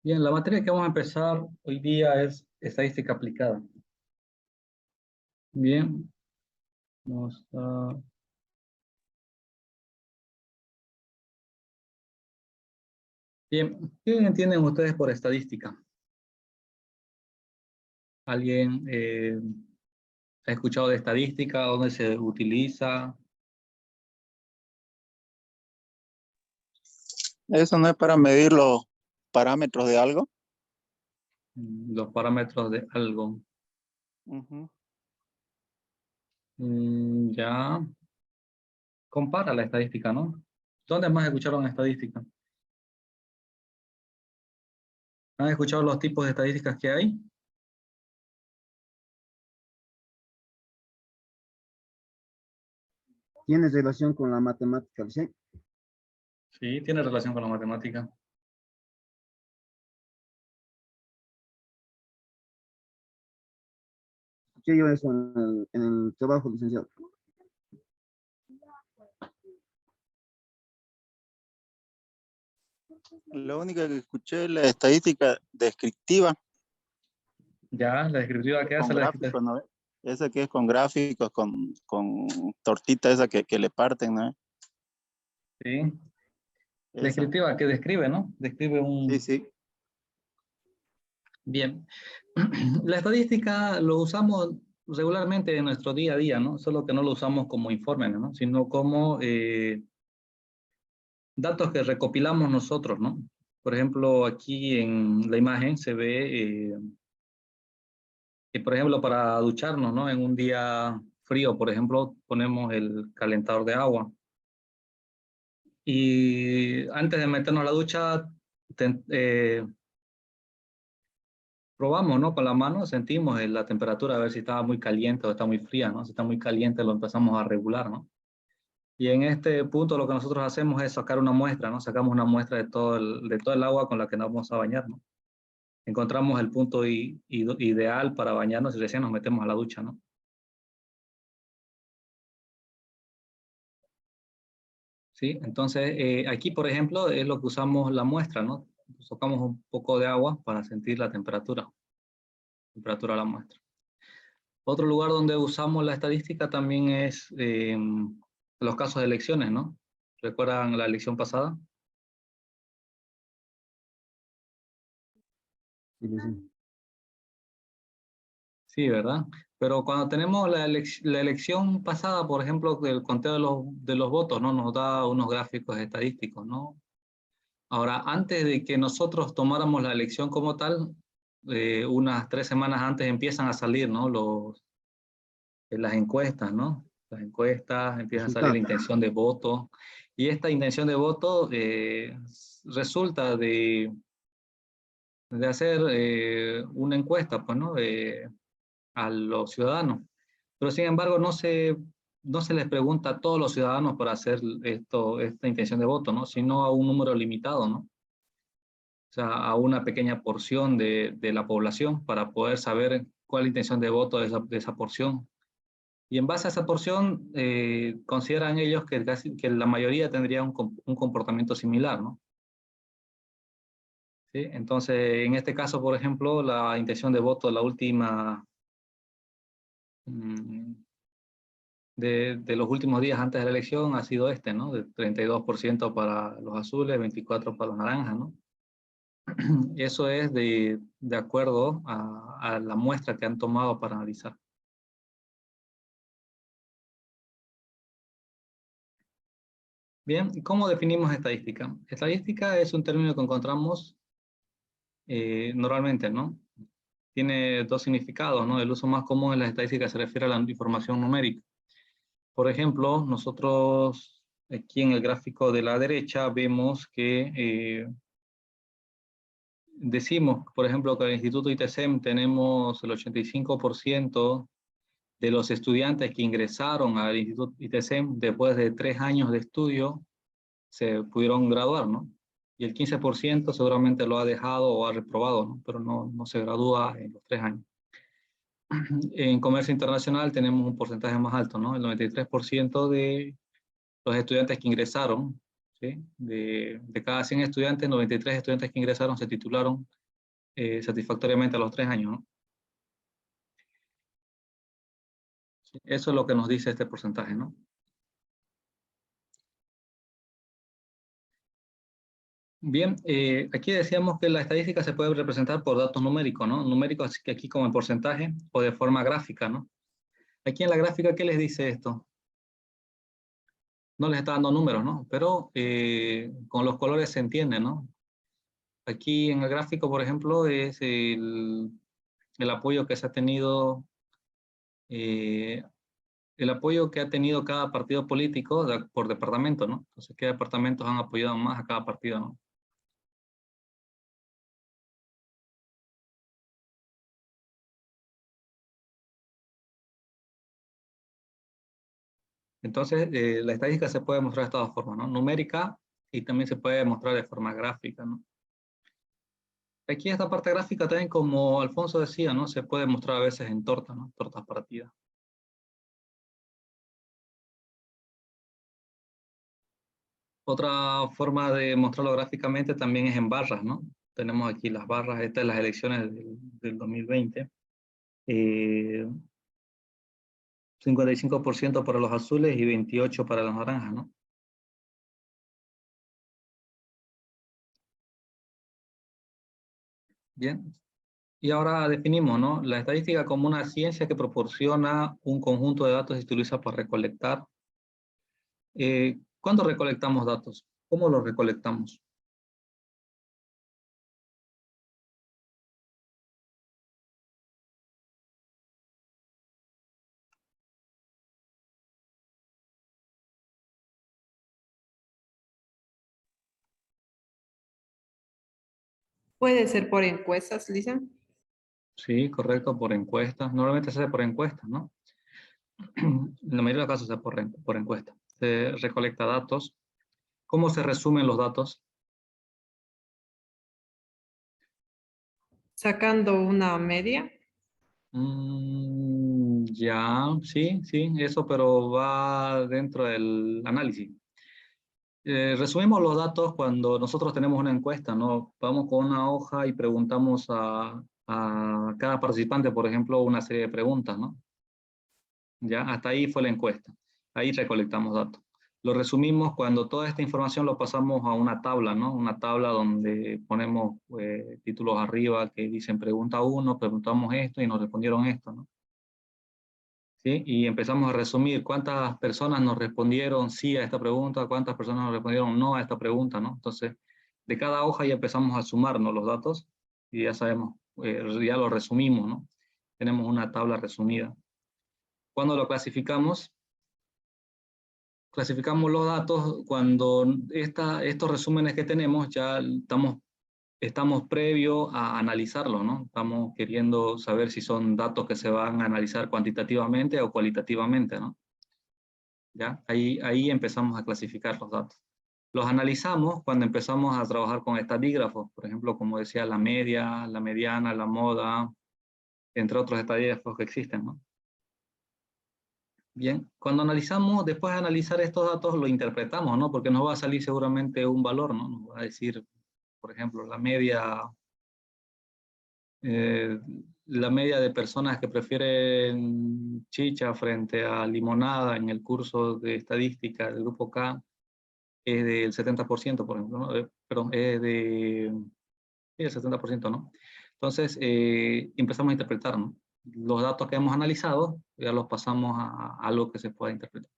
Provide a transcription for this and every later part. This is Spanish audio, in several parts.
Bien, la materia que vamos a empezar hoy día es estadística aplicada. Bien, vamos a... Bien, ¿qué entienden ustedes por estadística? ¿Alguien ha escuchado de estadística? ¿Dónde se utiliza? Eso no es para medir los parámetros de algo. Los parámetros de algo. Ujú. Ya, compara la estadística, ¿no? ¿Dónde más escucharon estadística? ¿Han escuchado los tipos de estadísticas que hay? ¿Tiene relación con la matemática? ¿Sí? Sí, tiene relación con la matemática. Sí, yo eso en el trabajo, licenciado. Lo único que escuché es la estadística descriptiva Ya, la descriptiva que con hace la gráficos, ¿no? Esa que es con gráficos, con tortita esa que le parten, ¿no? Sí. Esa. Descriptiva, que describe, ¿no? Describe Sí, un... sí. Bien. La estadística lo usamos regularmente en nuestro día a día, ¿no? Solo que no lo usamos como informe, ¿no? Sino como datos que recopilamos nosotros, ¿no? Por ejemplo, aquí en la imagen se ve que, por ejemplo, para ducharnos, ¿no? En un día frío, por ejemplo, ponemos el calentador de agua. Y antes de meternos a la ducha, probamos, ¿no? Con la mano sentimos la temperatura, a ver si está muy caliente o está muy fría, ¿no? Si está muy caliente lo empezamos a regular, ¿no? Y en este punto lo que nosotros hacemos es sacar una muestra, ¿no? Sacamos una muestra de todo el agua con la que nos vamos a bañar, ¿no? Encontramos el punto ideal para bañarnos y recién nos metemos a la ducha, ¿no? ¿Sí? Entonces, aquí, por ejemplo, es lo que usamos la muestra, ¿no? Sacamos un poco de agua para sentir la temperatura de la muestra. Otro lugar donde usamos la estadística también es los casos de elecciones, ¿no? ¿Recuerdan la elección pasada? Sí, licenciado. Sí, ¿verdad? Pero cuando tenemos la elección pasada, por ejemplo, del conteo de los votos, ¿no? Nos da unos gráficos estadísticos, ¿no? Ahora, antes de que nosotros tomáramos la elección como tal, unas 3 semanas antes empiezan a salir, ¿no? Las encuestas, ¿no? Las encuestas, empieza a salir la Resultado. intención de voto. Y esta intención de voto resulta de hacer una encuesta, pues, ¿no? A los ciudadanos. Pero sin embargo, no se les pregunta a todos los ciudadanos para hacer esta intención de voto, ¿no? Sino a un número limitado, ¿no? O sea, a una pequeña porción de la población para poder saber cuál es la intención de voto de esa porción. Y en base a esa porción, consideran ellos que la mayoría tendría un comportamiento similar, ¿no? ¿Sí? Entonces, en este caso, por ejemplo, la intención de voto, la última, mm, de los últimos días antes de la elección ha sido ¿no? De 32% para los azules, 24% para los naranjas, ¿no? Eso es de acuerdo a la muestra que han tomado para analizar. Bien, ¿cómo definimos estadística? Estadística es un término que encontramos normalmente, ¿no? Tiene dos significados, ¿no? El uso más común en las estadísticas se refiere a la información numérica. Por ejemplo, nosotros aquí en el gráfico de la derecha vemos que decimos, por ejemplo, que en el Instituto ITSEM tenemos el 85% de los estudiantes que ingresaron al Instituto ITSEM después de 3 años de estudio se pudieron graduar, ¿no? Y el 15% seguramente lo ha dejado o ha reprobado, ¿no? Pero no se gradúa en los 3 años. En comercio internacional tenemos un porcentaje más alto, ¿no? El 93% de los estudiantes que ingresaron, ¿sí? De cada 100 estudiantes, 93 estudiantes que ingresaron se titularon satisfactoriamente a los 3 años, ¿no? Eso es lo que nos dice este porcentaje, ¿no? Bien, aquí decíamos que la estadística se puede representar por datos numéricos, ¿no? Numéricos así que aquí como en porcentaje o de forma gráfica, ¿no? Aquí en la gráfica, ¿qué les dice esto? No les está dando números, ¿no? Pero con los colores se entiende, ¿no? Aquí en el gráfico, por ejemplo, es el apoyo que se ha tenido, el apoyo que ha tenido cada partido político por departamento, ¿no? Entonces, ¿qué departamentos han apoyado más a cada partido, ¿no? Entonces, la estadística se puede mostrar de estas dos formas, ¿no? Numérica y también se puede mostrar de forma gráfica, ¿no? Aquí esta parte gráfica también, como Alfonso decía, ¿no? Se puede mostrar a veces en tortas, ¿no? Tortas partidas. Otra forma de mostrarlo gráficamente también es en barras, ¿no? Tenemos aquí las barras, estas son las elecciones del 2020. 55% para los azules y 28% para los naranjas, ¿no? Bien. Y ahora definimos, ¿no? La estadística como una ciencia que proporciona un conjunto de datos y se utiliza para recolectar. ¿Cuándo recolectamos datos? ¿Cómo los recolectamos? Puede ser por encuestas, Lisa. Sí, correcto, por encuestas. Normalmente se hace por encuestas, ¿no? En la mayoría de los casos se hace por encuesta. Se recolecta datos. ¿Cómo se resumen los datos? Sacando una media. Ya, sí, eso, pero va dentro del análisis. Resumimos los datos cuando nosotros tenemos una encuesta, ¿no? Vamos con una hoja y preguntamos a cada participante, por ejemplo, una serie de preguntas, ¿no? Ya, hasta ahí fue la encuesta. Ahí recolectamos datos. Lo resumimos cuando toda esta información lo pasamos a una tabla, ¿no? Una tabla donde ponemos títulos arriba que dicen pregunta 1, preguntamos esto y nos respondieron esto, ¿no? ¿Sí? Y empezamos a resumir cuántas personas nos respondieron sí a esta pregunta, cuántas personas nos respondieron no a esta pregunta, ¿no? Entonces, de cada hoja ya empezamos a sumarnos los datos y ya sabemos, ya lo resumimos, ¿no? Tenemos una tabla resumida. ¿Cuándo lo clasificamos? Clasificamos los datos cuando estos resúmenes que tenemos ya estamos previo a analizarlos, ¿no? Estamos queriendo saber si son datos que se van a analizar cuantitativamente o cualitativamente, ¿no? ¿Ya? Ahí empezamos a clasificar los datos. Los analizamos cuando empezamos a trabajar con estadígrafos, por ejemplo, como decía, la media, la mediana, la moda, entre otros estadígrafos que existen, ¿no? Bien, cuando analizamos, después de analizar estos datos, lo interpretamos, ¿no? Porque nos va a salir seguramente un valor, ¿no? Nos va a decir, por ejemplo, la media de personas que prefieren chicha frente a limonada en el curso de estadística del grupo K es del 70%, por ejemplo, ¿no? Perdón, es sí, el 70%, ¿no? Entonces, empezamos a interpretar, ¿no? Los datos que hemos analizado, ya los pasamos a algo que se pueda interpretar.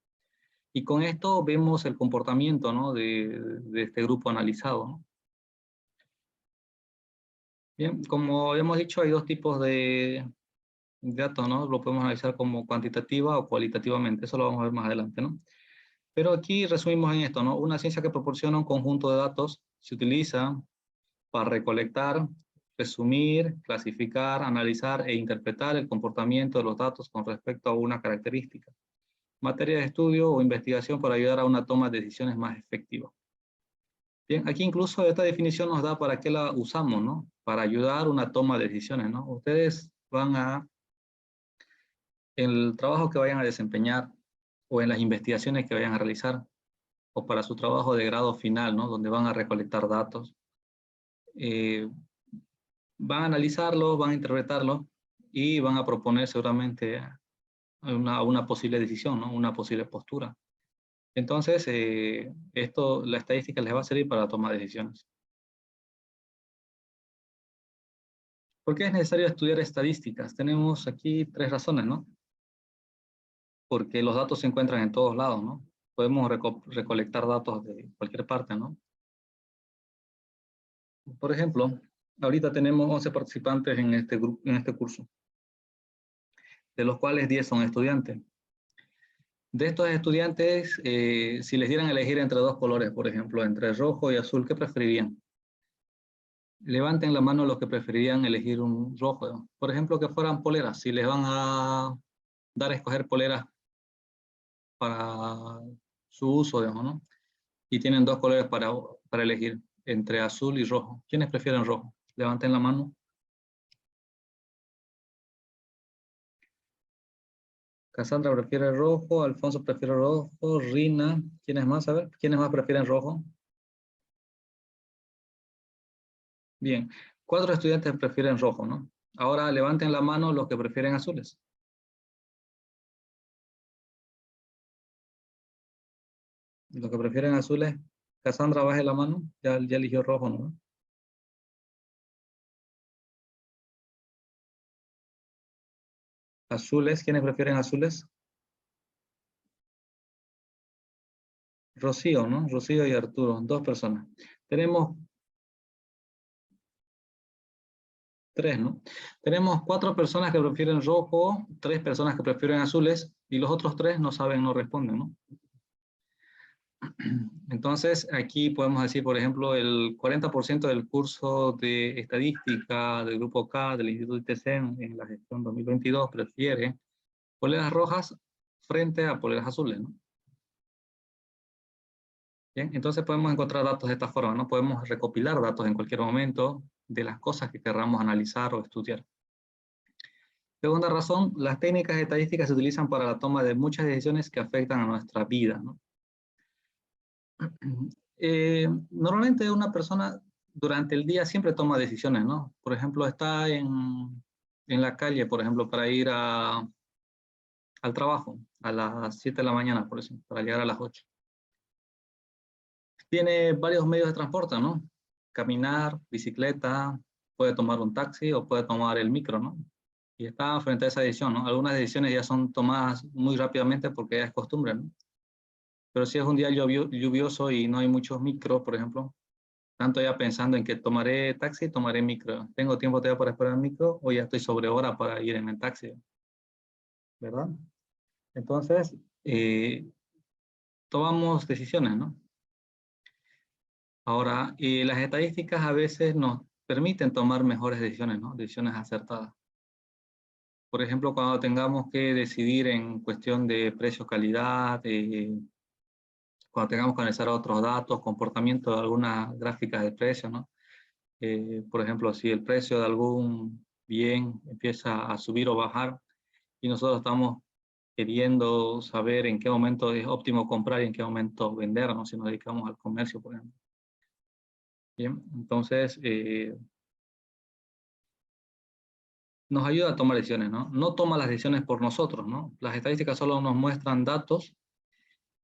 Y con esto vemos el comportamiento, ¿no? de este grupo analizado, ¿no? Bien, como hemos dicho, hay dos tipos de datos, ¿no? Lo podemos analizar como cuantitativa o cualitativamente, eso lo vamos a ver más adelante, ¿no? Pero aquí resumimos en esto, ¿no? Una ciencia que proporciona un conjunto de datos se utiliza para recolectar, resumir, clasificar, analizar e interpretar el comportamiento de los datos con respecto a una característica, materia de estudio o investigación para ayudar a una toma de decisiones más efectiva. Bien, aquí incluso esta definición nos da para qué la usamos, ¿no? Para ayudar a una toma de decisiones, ¿no? Ustedes en el trabajo que vayan a desempeñar o en las investigaciones que vayan a realizar, o para su trabajo de grado final, ¿no? Donde van a recolectar datos. Van a analizarlo, van a interpretarlo y van a proponer seguramente una posible decisión, ¿no? Una posible postura. Entonces, la estadística les va a servir para tomar decisiones. ¿Por qué es necesario estudiar estadísticas? Tenemos aquí 3 razones, ¿no? Porque los datos se encuentran en todos lados, ¿no? Podemos recolectar datos de cualquier parte, ¿no? Por ejemplo, ahorita tenemos 11 participantes en este curso, de los cuales 10 son estudiantes. De estos estudiantes, si les dieran a elegir entre 2 colores, por ejemplo, entre rojo y azul, ¿qué preferirían? Levanten la mano los que preferirían elegir un rojo. Por ejemplo, que fueran poleras. Si les van a dar a escoger poleras para su uso, digamos, ¿no? Y tienen 2 colores para elegir, entre azul y rojo. ¿Quiénes prefieren rojo? Levanten la mano. Cassandra prefiere rojo, Alfonso prefiere rojo, Rina, ¿quiénes más? A ver, ¿quiénes más prefieren rojo? Bien, 4 estudiantes prefieren rojo, ¿no? Ahora levanten la mano los que prefieren azules. Los que prefieren azules, Cassandra, baje la mano, ya eligió rojo, ¿no? Azules, ¿quiénes prefieren azules? Rocío, ¿no? Rocío y Arturo, 2 personas. Tenemos 3, ¿no? Tenemos 4 personas que prefieren rojo, 3 personas que prefieren azules, y los otros 3 no saben, no responden, ¿no? Entonces, aquí podemos decir, por ejemplo, el 40% del curso de estadística del grupo K del Instituto ITC en la gestión 2022 prefiere poleras rojas frente a poleras azules, ¿no? Bien, entonces podemos encontrar datos de esta forma, ¿no? Podemos recopilar datos en cualquier momento de las cosas que querramos analizar o estudiar. Segunda razón, las técnicas estadísticas se utilizan para la toma de muchas decisiones que afectan a nuestra vida, ¿no? Normalmente una persona durante el día siempre toma decisiones, ¿no? Por ejemplo, está en la calle, por ejemplo, para ir al trabajo a las 7 de la mañana, por ejemplo, para llegar a las 8. Tiene varios medios de transporte, ¿no? Caminar, bicicleta, puede tomar un taxi o puede tomar el micro, ¿no? Y está frente a esa decisión, ¿no? Algunas decisiones ya son tomadas muy rápidamente porque ya es costumbre, ¿no? Pero si es un día lluvioso y no hay muchos micros, por ejemplo, tanto ya pensando en que tomaré taxi, tomaré micro. ¿Tengo tiempo todavía para esperar el micro o ya estoy sobre hora para ir en el taxi? ¿Verdad? Entonces, tomamos decisiones, ¿no? Ahora, las estadísticas a veces nos permiten tomar mejores decisiones, ¿no? Decisiones acertadas. Por ejemplo, cuando tengamos que decidir en cuestión de precio-calidad, cuando tengamos que analizar otros datos, comportamiento de algunas gráficas de precios, ¿no? Por ejemplo, si el precio de algún bien empieza a subir o bajar y nosotros estamos queriendo saber en qué momento es óptimo comprar y en qué momento vender, ¿no? Si nos dedicamos al comercio, por ejemplo. Bien, entonces nos ayuda a tomar decisiones, ¿no? No toma las decisiones por nosotros, ¿no? Las estadísticas solo nos muestran datos,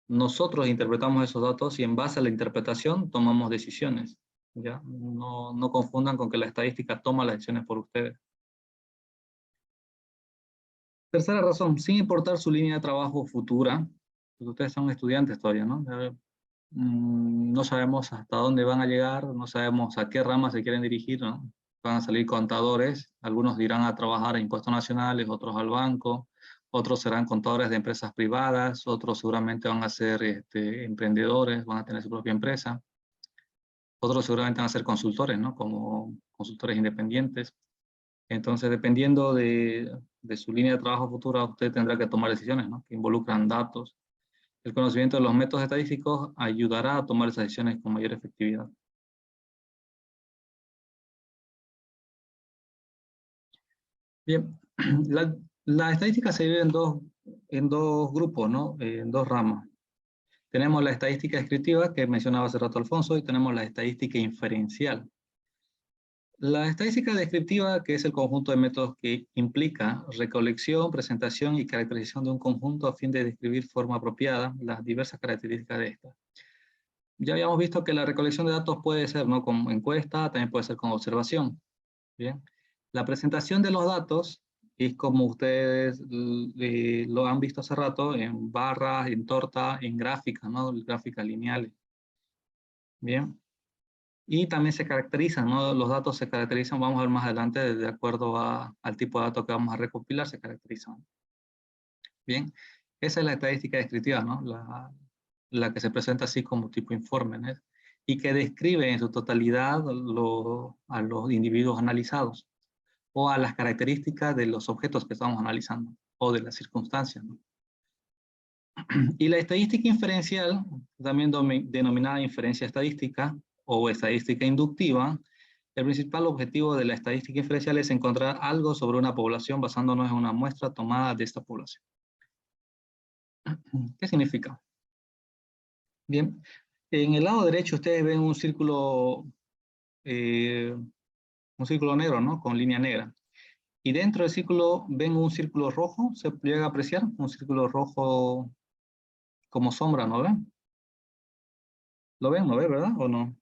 nosotros interpretamos esos datos y en base a la interpretación tomamos decisiones, ¿ya? No confundan con que la estadística toma las decisiones por ustedes. Tercera razón, sin importar su línea de trabajo futura, pues ustedes son estudiantes todavía, ¿no? No sabemos hasta dónde van a llegar, no sabemos a qué ramas se quieren dirigir, ¿no? Van a salir contadores, algunos irán a trabajar a impuestos nacionales, otros al banco, otros serán contadores de empresas privadas, otros seguramente van a ser emprendedores, van a tener su propia empresa, otros seguramente van a ser consultores, ¿no? Como consultores independientes. Entonces, dependiendo de su línea de trabajo futura, usted tendrá que tomar decisiones, ¿no? Que involucran datos. El conocimiento de los métodos estadísticos ayudará a tomar esas decisiones con mayor efectividad. Bien, la estadística se divide en dos grupos, ¿no? En 2 ramas. Tenemos la estadística descriptiva que mencionaba hace rato Alfonso y tenemos la estadística inferencial. La estadística descriptiva, que es el conjunto de métodos que implica recolección, presentación y caracterización de un conjunto a fin de describir de forma apropiada las diversas características de esta. Ya habíamos visto que la recolección de datos puede ser, ¿no?, con encuesta, también puede ser con observación. Bien. La presentación de los datos es como ustedes lo han visto hace rato, en barras, en torta, en gráficas, ¿no?, gráficas lineales. Bien. Y también se caracterizan, ¿no? Los datos se caracterizan, vamos a ver más adelante, de acuerdo al tipo de datos que vamos a recopilar, se caracterizan. Bien, esa es la estadística descriptiva, ¿no? La que se presenta así como tipo informe, ¿no? Y que describe en su totalidad a los individuos analizados o a las características de los objetos que estamos analizando o de las circunstancias, ¿no? Y la estadística inferencial, también denominada inferencia estadística o estadística inductiva, el principal objetivo de la estadística inferencial es encontrar algo sobre una población basándonos en una muestra tomada de esta población. ¿Qué significa? Bien, en el lado derecho ustedes ven un círculo negro, ¿no?, con línea negra. Y dentro del círculo ven un círculo rojo, se llega a apreciar un círculo rojo como sombra, ¿no ven? ¿Lo ven? ¿No ven, verdad? ¿O no?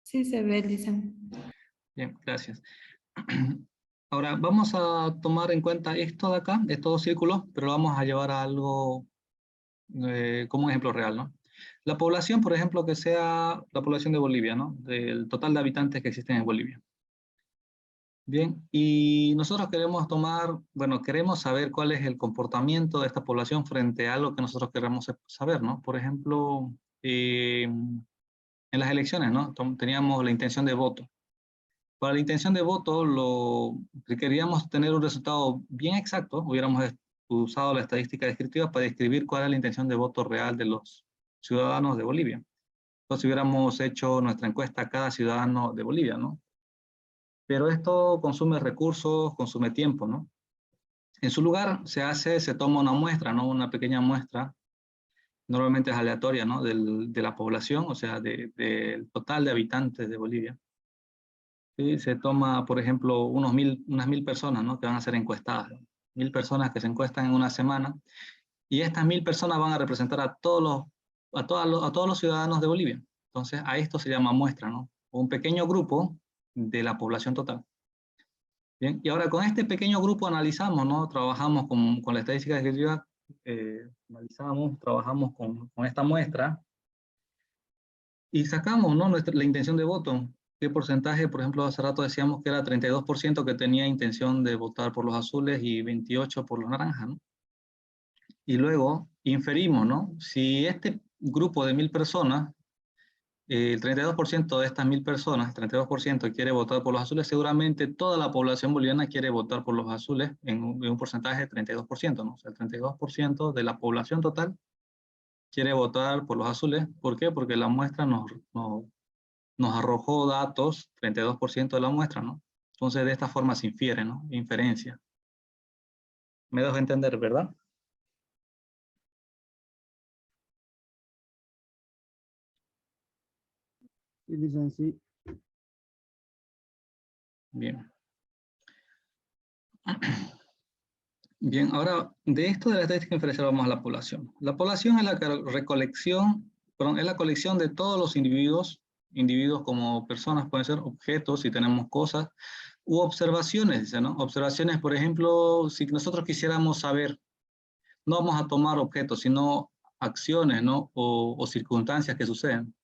Sí se ve, Lisan. Bien, gracias. Ahora vamos a tomar en cuenta esto de acá, estos dos círculos, pero lo vamos a llevar a algo como un ejemplo real, ¿no? La población, por ejemplo, que sea la población de Bolivia, ¿no?, del total de habitantes que existen en Bolivia. Bien, y nosotros queremos queremos saber cuál es el comportamiento de esta población frente a algo que nosotros queremos saber, ¿no? Por ejemplo, en las elecciones, ¿no?, teníamos la intención de voto. Para la intención de voto, si queríamos tener un resultado bien exacto, hubiéramos usado la estadística descriptiva para describir cuál es la intención de voto real de los ciudadanos de Bolivia. Entonces hubiéramos hecho nuestra encuesta a cada ciudadano de Bolivia, ¿no? Pero esto consume recursos, consume tiempo, ¿no? En su lugar se toma una muestra, ¿no?, una pequeña muestra, normalmente es aleatoria, ¿no?, de la población, o sea, del total de habitantes de Bolivia. Sí, se toma, por ejemplo, unas 1000 personas, ¿no?, que van a ser encuestadas. 1000 personas que se encuestan en una semana, y estas 1000 personas van a representar a todos los ciudadanos de Bolivia. Entonces, a esto se llama muestra, ¿no?, un pequeño grupo de la población total. Bien, y ahora con este pequeño grupo analizamos, ¿no?, trabajamos con la estadística descriptiva, trabajamos con esta muestra, y sacamos, ¿no?, la intención de voto. ¿Qué porcentaje? Por ejemplo, hace rato decíamos que era 32% que tenía intención de votar por los azules y 28% por los naranjas, ¿no? Y luego inferimos, ¿no?, si este grupo de 1000 personas, el 32% de estas 1000 personas, 32% quiere votar por los azules, seguramente toda la población boliviana quiere votar por los azules en un porcentaje de 32%, ¿no? O sea, el 32% de la población total quiere votar por los azules. ¿Por qué? Porque la muestra nos arrojó datos, 32% de la muestra, ¿no? Entonces, de esta forma se infiere, ¿no? Inferencia. ¿Me dejo entender, verdad? Sí, dicen sí. Bien. Bien, ahora, de esto de la estadística inferencial vamos a la población. La población es la es la colección de todos los individuos como personas, pueden ser objetos, si tenemos cosas, u observaciones, dice, ¿no? Observaciones, por ejemplo, si nosotros quisiéramos saber, no vamos a tomar objetos, sino acciones, ¿no?, o circunstancias que suceden.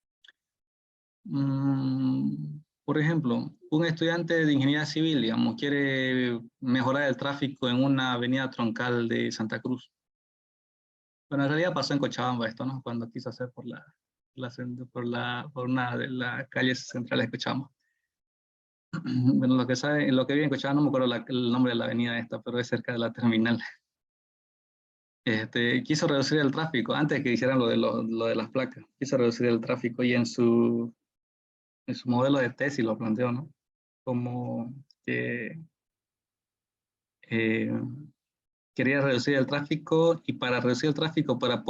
Por ejemplo, un estudiante de ingeniería civil, digamos, quiere mejorar el tráfico en una avenida troncal de Santa Cruz. Bueno, en realidad pasó en Cochabamba esto, ¿no?, cuando quiso hacer por una de las calles centrales de Cochabamba. Bueno, lo que vi en Cochabamba, no me acuerdo el nombre de la avenida esta, pero es cerca de la terminal. Quiso reducir el tráfico, antes que hicieran lo de las placas, quiso reducir el tráfico, y en su modelo de tesis lo planteó, ¿no?, como que quería reducir el tráfico y para reducir el tráfico, para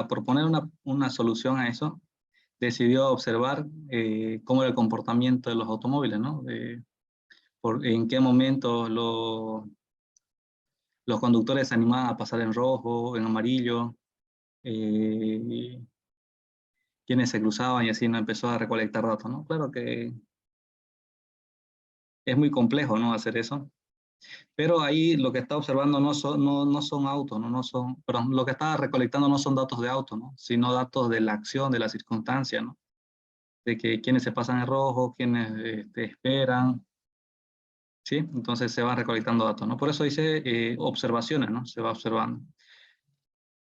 proponer una solución a eso, decidió observar cómo era el comportamiento de los automóviles, ¿no? En qué momento los conductores se animaban a pasar en rojo, en amarillo, quienes se cruzaban y así no empezó a recolectar datos, ¿no? Claro que es muy complejo, ¿no? Hacer eso. Pero ahí lo que está observando no son autos, perdón, lo que está recolectando no son datos de autos, ¿no? Sino datos de la acción, de la circunstancia, ¿no? De que quienes se pasan en rojo, quienes esperan, ¿sí? Entonces se van recolectando datos, ¿no? Por eso dice observaciones, ¿no? Se va observando.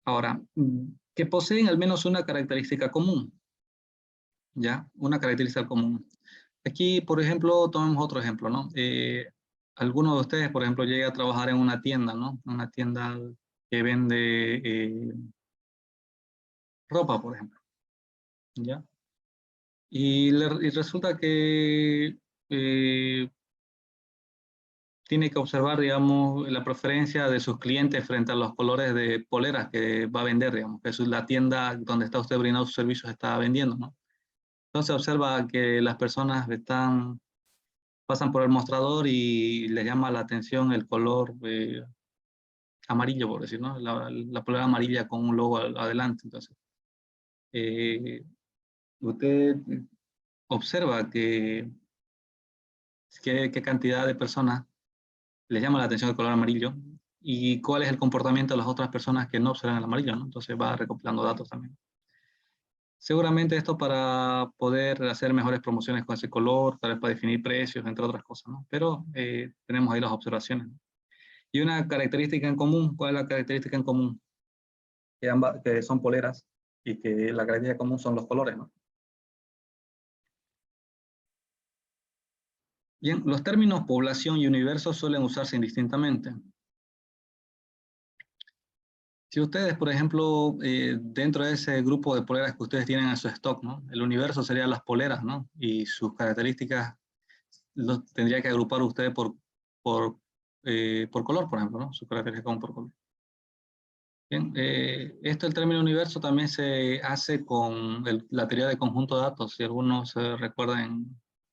Ahora, que poseen al menos una característica común, ¿ya? Una característica común. Aquí, por ejemplo, tomemos otro ejemplo, ¿no? Alguno de ustedes, por ejemplo, llega a trabajar en una tienda, ¿no? Una tienda que vende ropa, por ejemplo, ¿ya? Y resulta que tiene que observar, digamos, la preferencia de sus clientes frente a los colores de poleras que va a vender, digamos, que es la tienda donde está usted brindando sus servicios está vendiendo, ¿no? Entonces observa que las personas pasan por el mostrador y le llama la atención el color amarillo, por decir, ¿no? La polera amarilla con un logo adelante. Entonces, usted observa qué cantidad de personas les llama la atención el color amarillo y cuál es el comportamiento de las otras personas que no observan el amarillo, ¿no? Entonces va recopilando datos también. Seguramente esto para poder hacer mejores promociones con ese color, tal vez para definir precios, entre otras cosas, ¿no? Pero tenemos ahí las observaciones, ¿no? Y una característica en común, ¿cuál es la característica en común? Que son poleras y que la característica común son los colores, ¿no? Bien, los términos población y universo suelen usarse indistintamente. Si ustedes, por ejemplo, dentro de ese grupo de poleras que ustedes tienen en su stock, ¿no? El universo serían las poleras, ¿no? Y sus características tendría que agrupar usted por color, por ejemplo, ¿no? Sus características como por color. Bien, el término universo también se hace con la teoría de conjunto de datos. Si algunos se recuerdan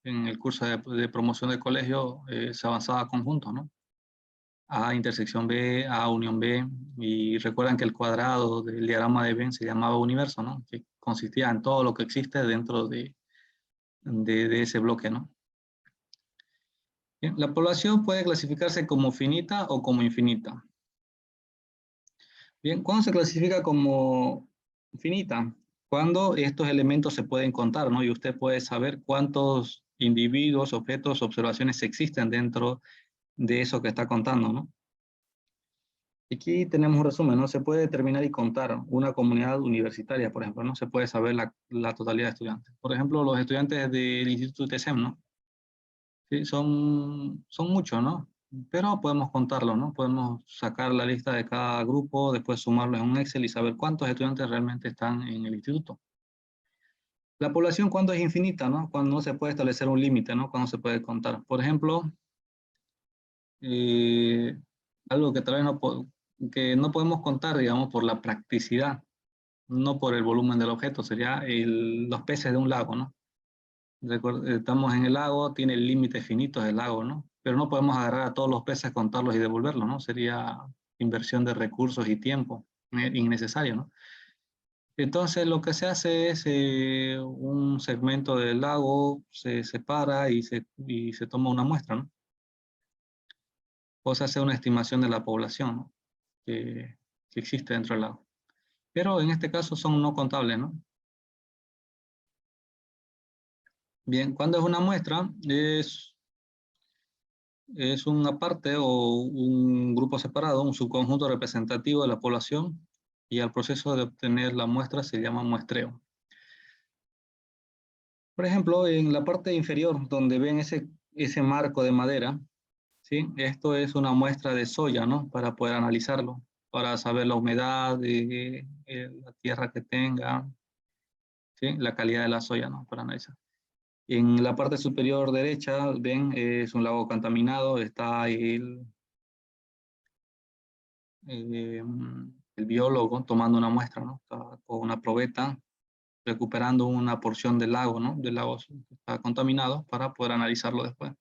en el curso de promoción del colegio, se avanzaba a conjunto, ¿no? A intersección B, A unión B, y recuerdan que el cuadrado del diagrama de Venn se llamaba universo, ¿no? Que consistía en todo lo que existe dentro de ese bloque, ¿no? Bien, la población puede clasificarse como finita o como infinita. Bien, ¿cuándo se clasifica como finita? Cuando estos elementos se pueden contar, ¿no? Y usted puede saber cuántos individuos, objetos, observaciones existen dentro de eso que está contando, ¿no? Aquí tenemos un resumen, ¿no? Se puede determinar y contar una comunidad universitaria, por ejemplo, ¿no? Se puede saber la totalidad de estudiantes. Por ejemplo, los estudiantes del Instituto TESEM, ¿no? Sí, son muchos, ¿no? Pero podemos contarlo, ¿no? Podemos sacar la lista de cada grupo, después sumarlo en un Excel y saber cuántos estudiantes realmente están en el instituto. La población, ¿cuándo es infinita, no? Cuando no se puede establecer un límite, ¿no? Cuando se puede contar. Por ejemplo, algo que tal vez que no podemos contar, digamos, por la practicidad, no por el volumen del objeto, sería los peces de un lago, ¿no? Estamos en el lago, tiene límites finitos el lago, ¿no? Pero no podemos agarrar a todos los peces, contarlos y devolverlos, ¿no? Sería inversión de recursos y tiempo innecesario, ¿no? Entonces lo que se hace es un segmento del lago, se separa y se toma una muestra, ¿no? O se hace una estimación de la población, ¿no? que existe dentro del lago. Pero en este caso son no contables, ¿no? Bien, cuando es una muestra, es una parte o un grupo separado, un subconjunto representativo de la población, y al proceso de obtener la muestra se llama muestreo. Por ejemplo, en la parte inferior, donde ven ese marco de madera, ¿sí? Esto es una muestra de soya, ¿no? Para poder analizarlo, para saber la humedad, la tierra que tenga, ¿sí? La calidad de la soya, ¿no? Para analizar. En la parte superior derecha, ven, es un lago contaminado, está ahí el biólogo tomando una muestra, ¿no? Está con una probeta, recuperando una porción del lago, ¿no? Del lago que está contaminado para poder analizarlo después.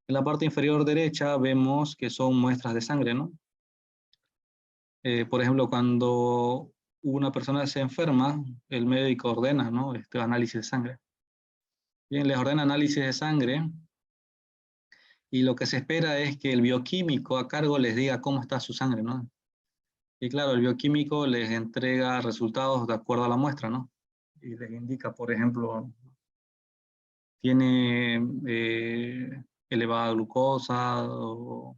En la parte inferior derecha vemos que son muestras de sangre, ¿no? Por ejemplo, cuando una persona se enferma, el médico ordena, ¿no? Este análisis de sangre. Bien, les ordena análisis de sangre y lo que se espera es que el bioquímico a cargo les diga cómo está su sangre, ¿no? Y claro, el bioquímico les entrega resultados de acuerdo a la muestra, ¿no? Y les indica, por ejemplo, tiene elevada glucosa o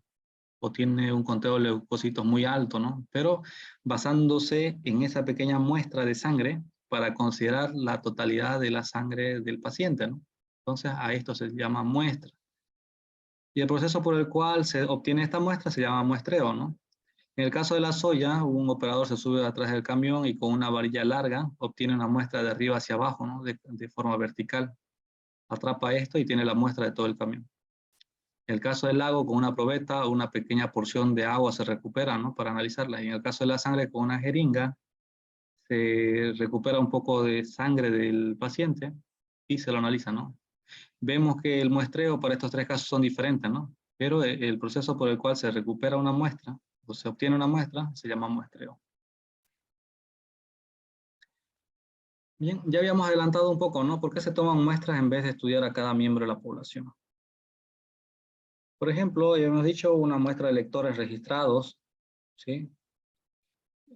tiene un conteo de leucocitos muy alto, ¿no? Pero basándose en esa pequeña muestra de sangre para considerar la totalidad de la sangre del paciente, ¿no? Entonces, a esto se llama muestra. Y el proceso por el cual se obtiene esta muestra se llama muestreo, ¿no? En el caso de la soya, un operador se sube atrás del camión y con una varilla larga obtiene una muestra de arriba hacia abajo, ¿no? De forma vertical. Atrapa esto y tiene la muestra de todo el camión. En el caso del lago, con una probeta, una pequeña porción de agua se recupera, ¿no? Para analizarla. Y en el caso de la sangre, con una jeringa, se recupera un poco de sangre del paciente y se lo analiza, ¿no? Vemos que el muestreo para estos tres casos son diferentes, ¿no? Pero el proceso por el cual se recupera una muestra o se obtiene una muestra se llama muestreo. Bien, ya habíamos adelantado un poco, ¿no? ¿Por qué se toman muestras en vez de estudiar a cada miembro de la población? Por ejemplo, ya hemos dicho una muestra de electores registrados, ¿sí?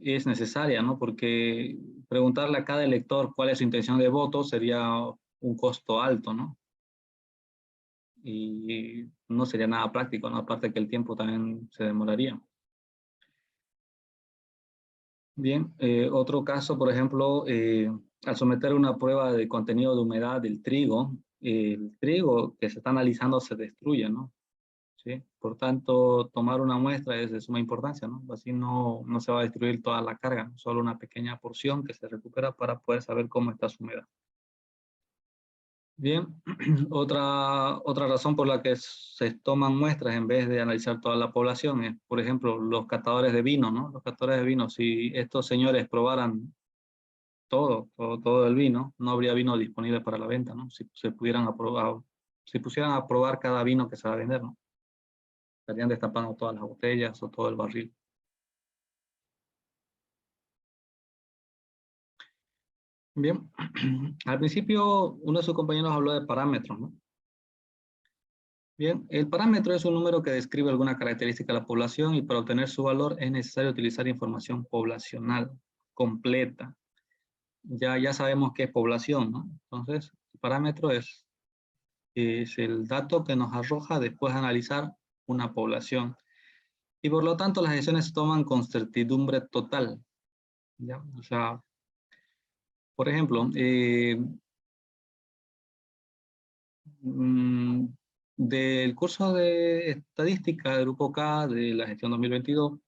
Es necesaria, ¿no? Porque preguntarle a cada elector cuál es su intención de voto sería un costo alto, ¿no? Y no sería nada práctico, ¿no? Aparte que el tiempo también se demoraría. Bien, otro caso, por ejemplo, al someter una prueba de contenido de humedad del trigo, el trigo que se está analizando se destruye, ¿no? ¿Sí? Por tanto, tomar una muestra es de suma importancia, ¿no? Así no se va a destruir toda la carga, solo una pequeña porción que se recupera para poder saber cómo está su humedad. Bien, otra razón por la que se toman muestras en vez de analizar toda la población es, por ejemplo, los catadores de vino, ¿no? Los catadores de vino, si estos señores probaran todo el vino, no habría vino disponible para la venta, ¿no? Si se pudieran aprobar, si pusieran a probar cada vino que se va a vender, ¿no? Estarían destapando todas las botellas o todo el barril. Bien, al principio uno de sus compañeros habló de parámetros, ¿no? Bien, el parámetro es un número que describe alguna característica de la población y para obtener su valor es necesario utilizar información poblacional completa. Ya sabemos qué es población, ¿no? Entonces, el parámetro es el dato que nos arroja después de analizar una población. Y por lo tanto las decisiones se toman con certidumbre total, ¿ya? O sea, por ejemplo, del curso de estadística del grupo K de la gestión 2022,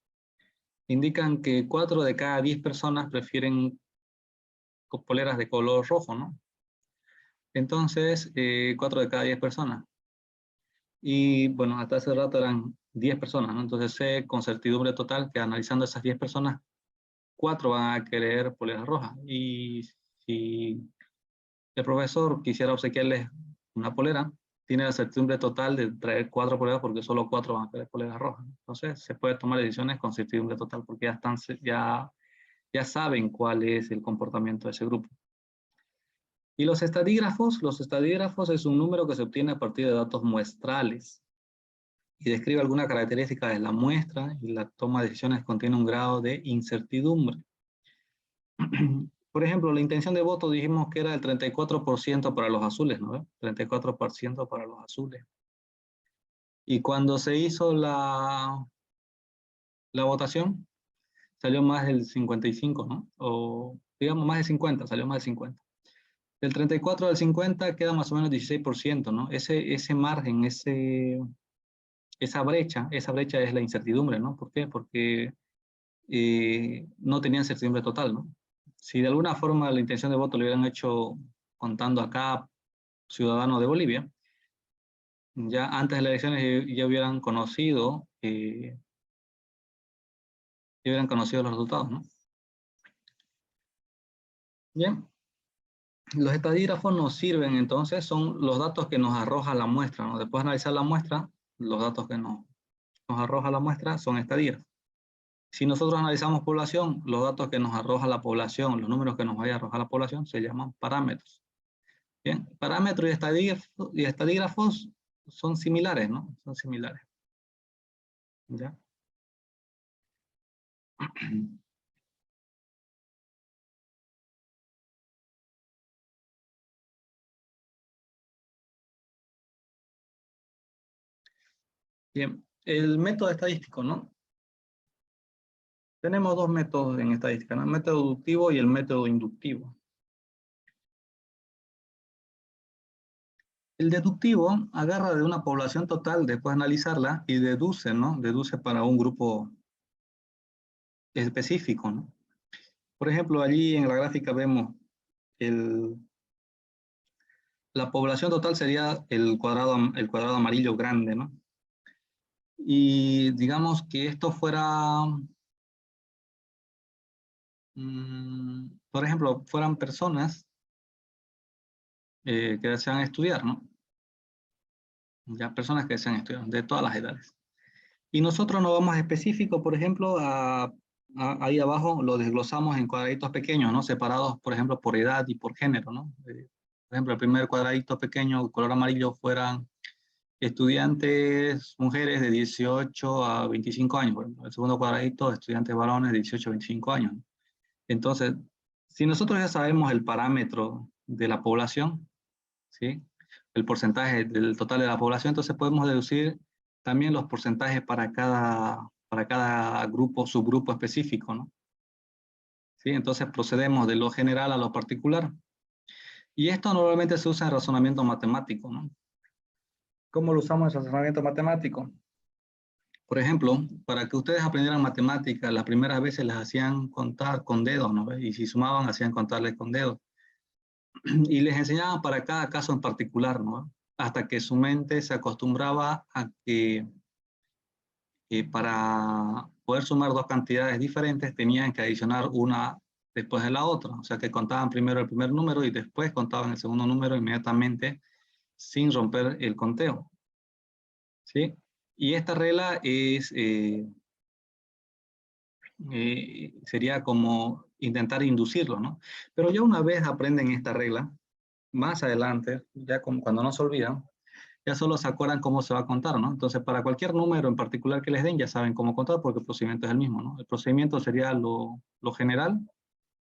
indican que 4 de cada 10 personas prefieren poleras de color rojo, ¿no? Entonces, 4 de cada 10 personas. Y bueno, hasta hace rato eran 10 personas, ¿no? Entonces sé con certidumbre total que analizando esas 10 personas, 4 van a querer poleras rojas. Y si el profesor quisiera obsequiarles una polera, tiene la certidumbre total de traer 4 poleras porque solo 4 van a querer poleras rojas. Entonces se puede tomar decisiones con certidumbre total porque ya saben cuál es el comportamiento de ese grupo. Y los estadígrafos es un número que se obtiene a partir de datos muestrales y describe alguna característica de la muestra y la toma de decisiones contiene un grado de incertidumbre. Por ejemplo, la intención de voto dijimos que era el 34% para los azules, ¿no? 34% para los azules. Y cuando se hizo la votación, salió más del 55, ¿no? O digamos más de 50, salió más de 50. Del 34 al 50 queda más o menos 16%, ¿no? Ese margen, esa brecha es la incertidumbre, ¿no? ¿Por qué? Porque no tenían certidumbre total, ¿no? Si de alguna forma la intención de voto lo hubieran hecho contando a cada ciudadano de Bolivia, ya antes de las elecciones ya hubieran conocido y hubieran conocido los resultados, ¿no? Bien. Los estadígrafos nos sirven, entonces, son los datos que nos arroja la muestra, ¿no? Después de analizar la muestra, los datos que nos arroja la muestra son estadígrafos. Si nosotros analizamos población, los datos que nos arroja la población, los números que nos vaya a arrojar la población, se llaman parámetros. Bien, parámetros y estadígrafos son similares, ¿no? Son similares. ¿Ya? Bien, el método estadístico, ¿no? Tenemos dos métodos en estadística, ¿no? El método deductivo y el método inductivo. El deductivo agarra de una población total, después de analizarla, y deduce, ¿no? Deduce para un grupo específico, ¿no? Por ejemplo, allí en la gráfica vemos la población total sería el cuadrado amarillo grande, ¿no? Y digamos que esto fuera, por ejemplo, fueran personas que desean estudiar, ¿no? Ya, personas que desean estudiar, de todas las edades. Y nosotros nos vamos específico, por ejemplo, ahí abajo lo desglosamos en cuadraditos pequeños, ¿no? Separados, por ejemplo, por edad y por género, ¿no? Por ejemplo, el primer cuadradito pequeño, color amarillo, fueran estudiantes mujeres de 18 a 25 años. Por ejemplo. El segundo cuadradito, estudiantes varones de 18 a 25 años. Entonces, si nosotros ya sabemos el parámetro de la población, ¿sí? El porcentaje del total de la población, entonces podemos deducir también los porcentajes para cada grupo, subgrupo específico, ¿no? ¿Sí? Entonces procedemos de lo general a lo particular. Y esto normalmente se usa en razonamiento matemático, ¿no? ¿Cómo lo usamos en razonamiento matemático? Por ejemplo, para que ustedes aprendieran matemáticas, las primeras veces las hacían contar con dedos, ¿no? Y si sumaban, hacían contarles con dedos. Y les enseñaban para cada caso en particular, ¿no? Hasta que su mente se acostumbraba a que para poder sumar dos cantidades diferentes tenían que adicionar una después de la otra. O sea que contaban primero el primer número y después contaban el segundo número inmediatamente sin romper el conteo. ¿Sí? Y esta regla sería como intentar inducirlo, ¿no? Pero ya una vez aprenden esta regla, más adelante, ya cuando no se olvidan, ya solo se acuerdan cómo se va a contar, ¿no? Entonces, para cualquier número en particular que les den, ya saben cómo contar porque el procedimiento es el mismo, ¿no? El procedimiento sería lo general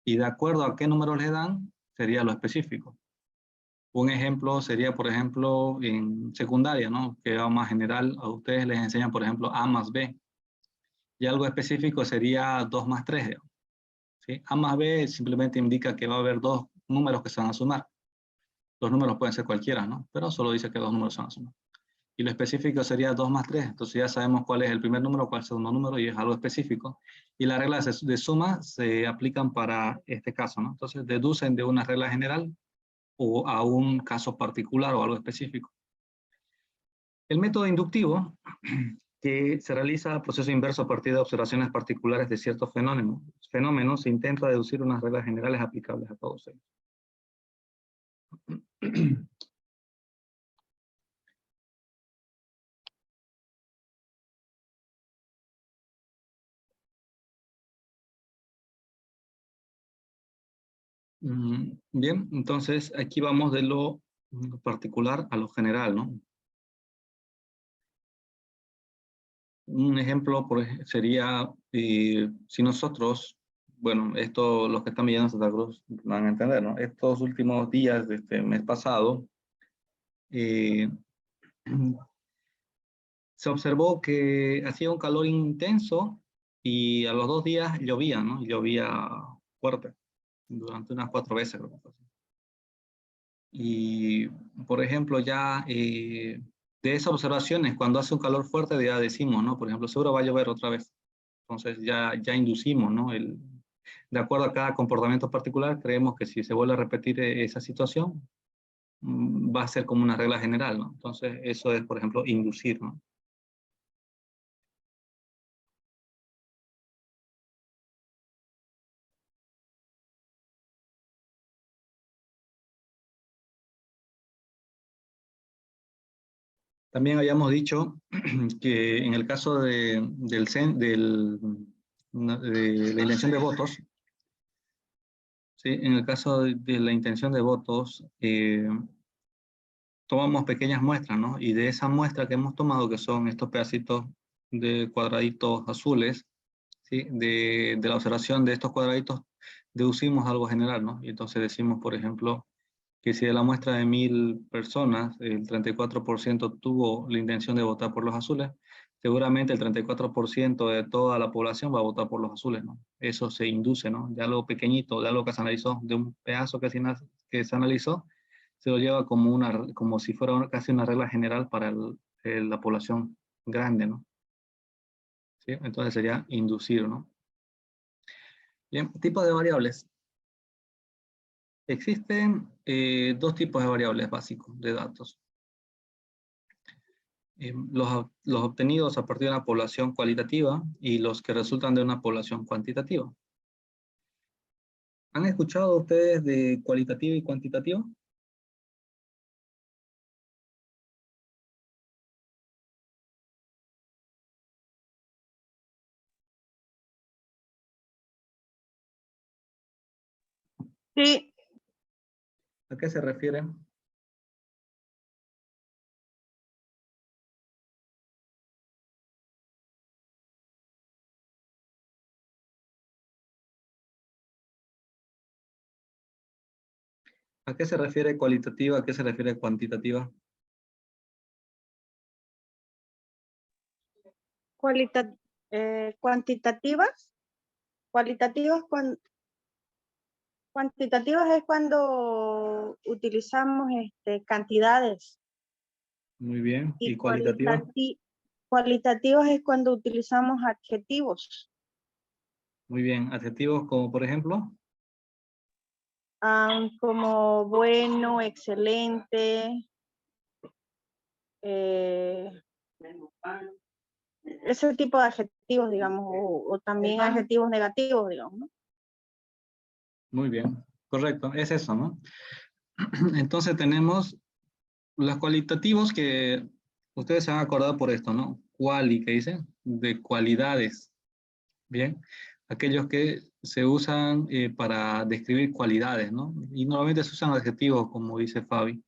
y de acuerdo a qué número les dan, sería lo específico. Un ejemplo sería, por ejemplo, en secundaria, ¿no? Que va más general, a ustedes les enseñan, por ejemplo, A más B. Y algo específico sería 2 más 3, ¿sí? A más B simplemente indica que va a haber dos números que se van a sumar. Los números pueden ser cualquiera, ¿no? Pero solo dice que dos números se van a sumar. Y lo específico sería 2 más 3. Entonces ya sabemos cuál es el primer número, cuál es el segundo número, y es algo específico. Y las reglas de suma se aplican para este caso, ¿no? Entonces deducen de una regla general o a un caso particular o algo específico. El método inductivo, que se realiza el proceso inverso a partir de observaciones particulares de ciertos fenómenos, se intenta deducir unas reglas generales aplicables a todos ellos. Bien, entonces aquí vamos de lo particular a lo general, ¿no? Un ejemplo sería si nosotros, bueno, esto los que están viendo Santa Cruz van a entender, ¿no? Estos últimos días de este mes pasado, se observó que hacía un calor intenso y a los 2 días llovía, ¿no? Llovía fuerte, durante unas 4 veces, creo que fue así. Y, por ejemplo, ya de esas observaciones, cuando hace un calor fuerte, ya decimos, ¿no? Por ejemplo, seguro va a llover otra vez. Entonces ya inducimos, ¿no? De acuerdo a cada comportamiento particular, creemos que si se vuelve a repetir esa situación, va a ser como una regla general, ¿no? Entonces, eso es, por ejemplo, inducir, ¿no? También habíamos dicho que en el caso de la intención de votos, ¿sí? En el caso de la intención de votos, tomamos pequeñas muestras, ¿no? Y de esa muestra que hemos tomado, que son estos pedacitos de cuadraditos azules, ¿sí? De la observación de estos cuadraditos, deducimos algo general, ¿no? Y entonces decimos, por ejemplo, que si de la muestra de 1000 personas, el 34% tuvo la intención de votar por los azules, seguramente el 34% de toda la población va a votar por los azules, ¿no? Eso se induce, ¿no? De algo pequeñito, de algo que se analizó, de un pedazo que se analizó, se lo lleva como si fuera casi una regla general para la población grande, ¿no? ¿Sí? Entonces sería inducir, ¿no? Bien, tipos de variables. Existen dos tipos de variables básicos de datos. Los obtenidos a partir de una población cualitativa y los que resultan de una población cuantitativa. ¿Han escuchado ustedes de cualitativa y cuantitativa? Sí, ¿A qué se refiere? ¿A qué se refiere cualitativa? ¿A qué se refiere cuantitativa? cualita- cuantitativas. Cualitativas, cuantitativas es cuando utilizamos cantidades Muy bien. ¿Y y cualitativa? cualitativas es cuando utilizamos adjetivos, Muy bien. ¿Adjetivos como por ejemplo? como bueno, excelente, eh, ese tipo de adjetivos, digamos, o también adjetivos negativos, digamos, ¿no? Muy bien. Correcto. Es eso, ¿no? Entonces tenemos los cualitativos que ustedes se han acordado por esto, ¿no? Quali, que dicen, de cualidades. Bien. Aquellos que se usan para describir cualidades, ¿no? Y normalmente se usan adjetivos, como dice Fabi.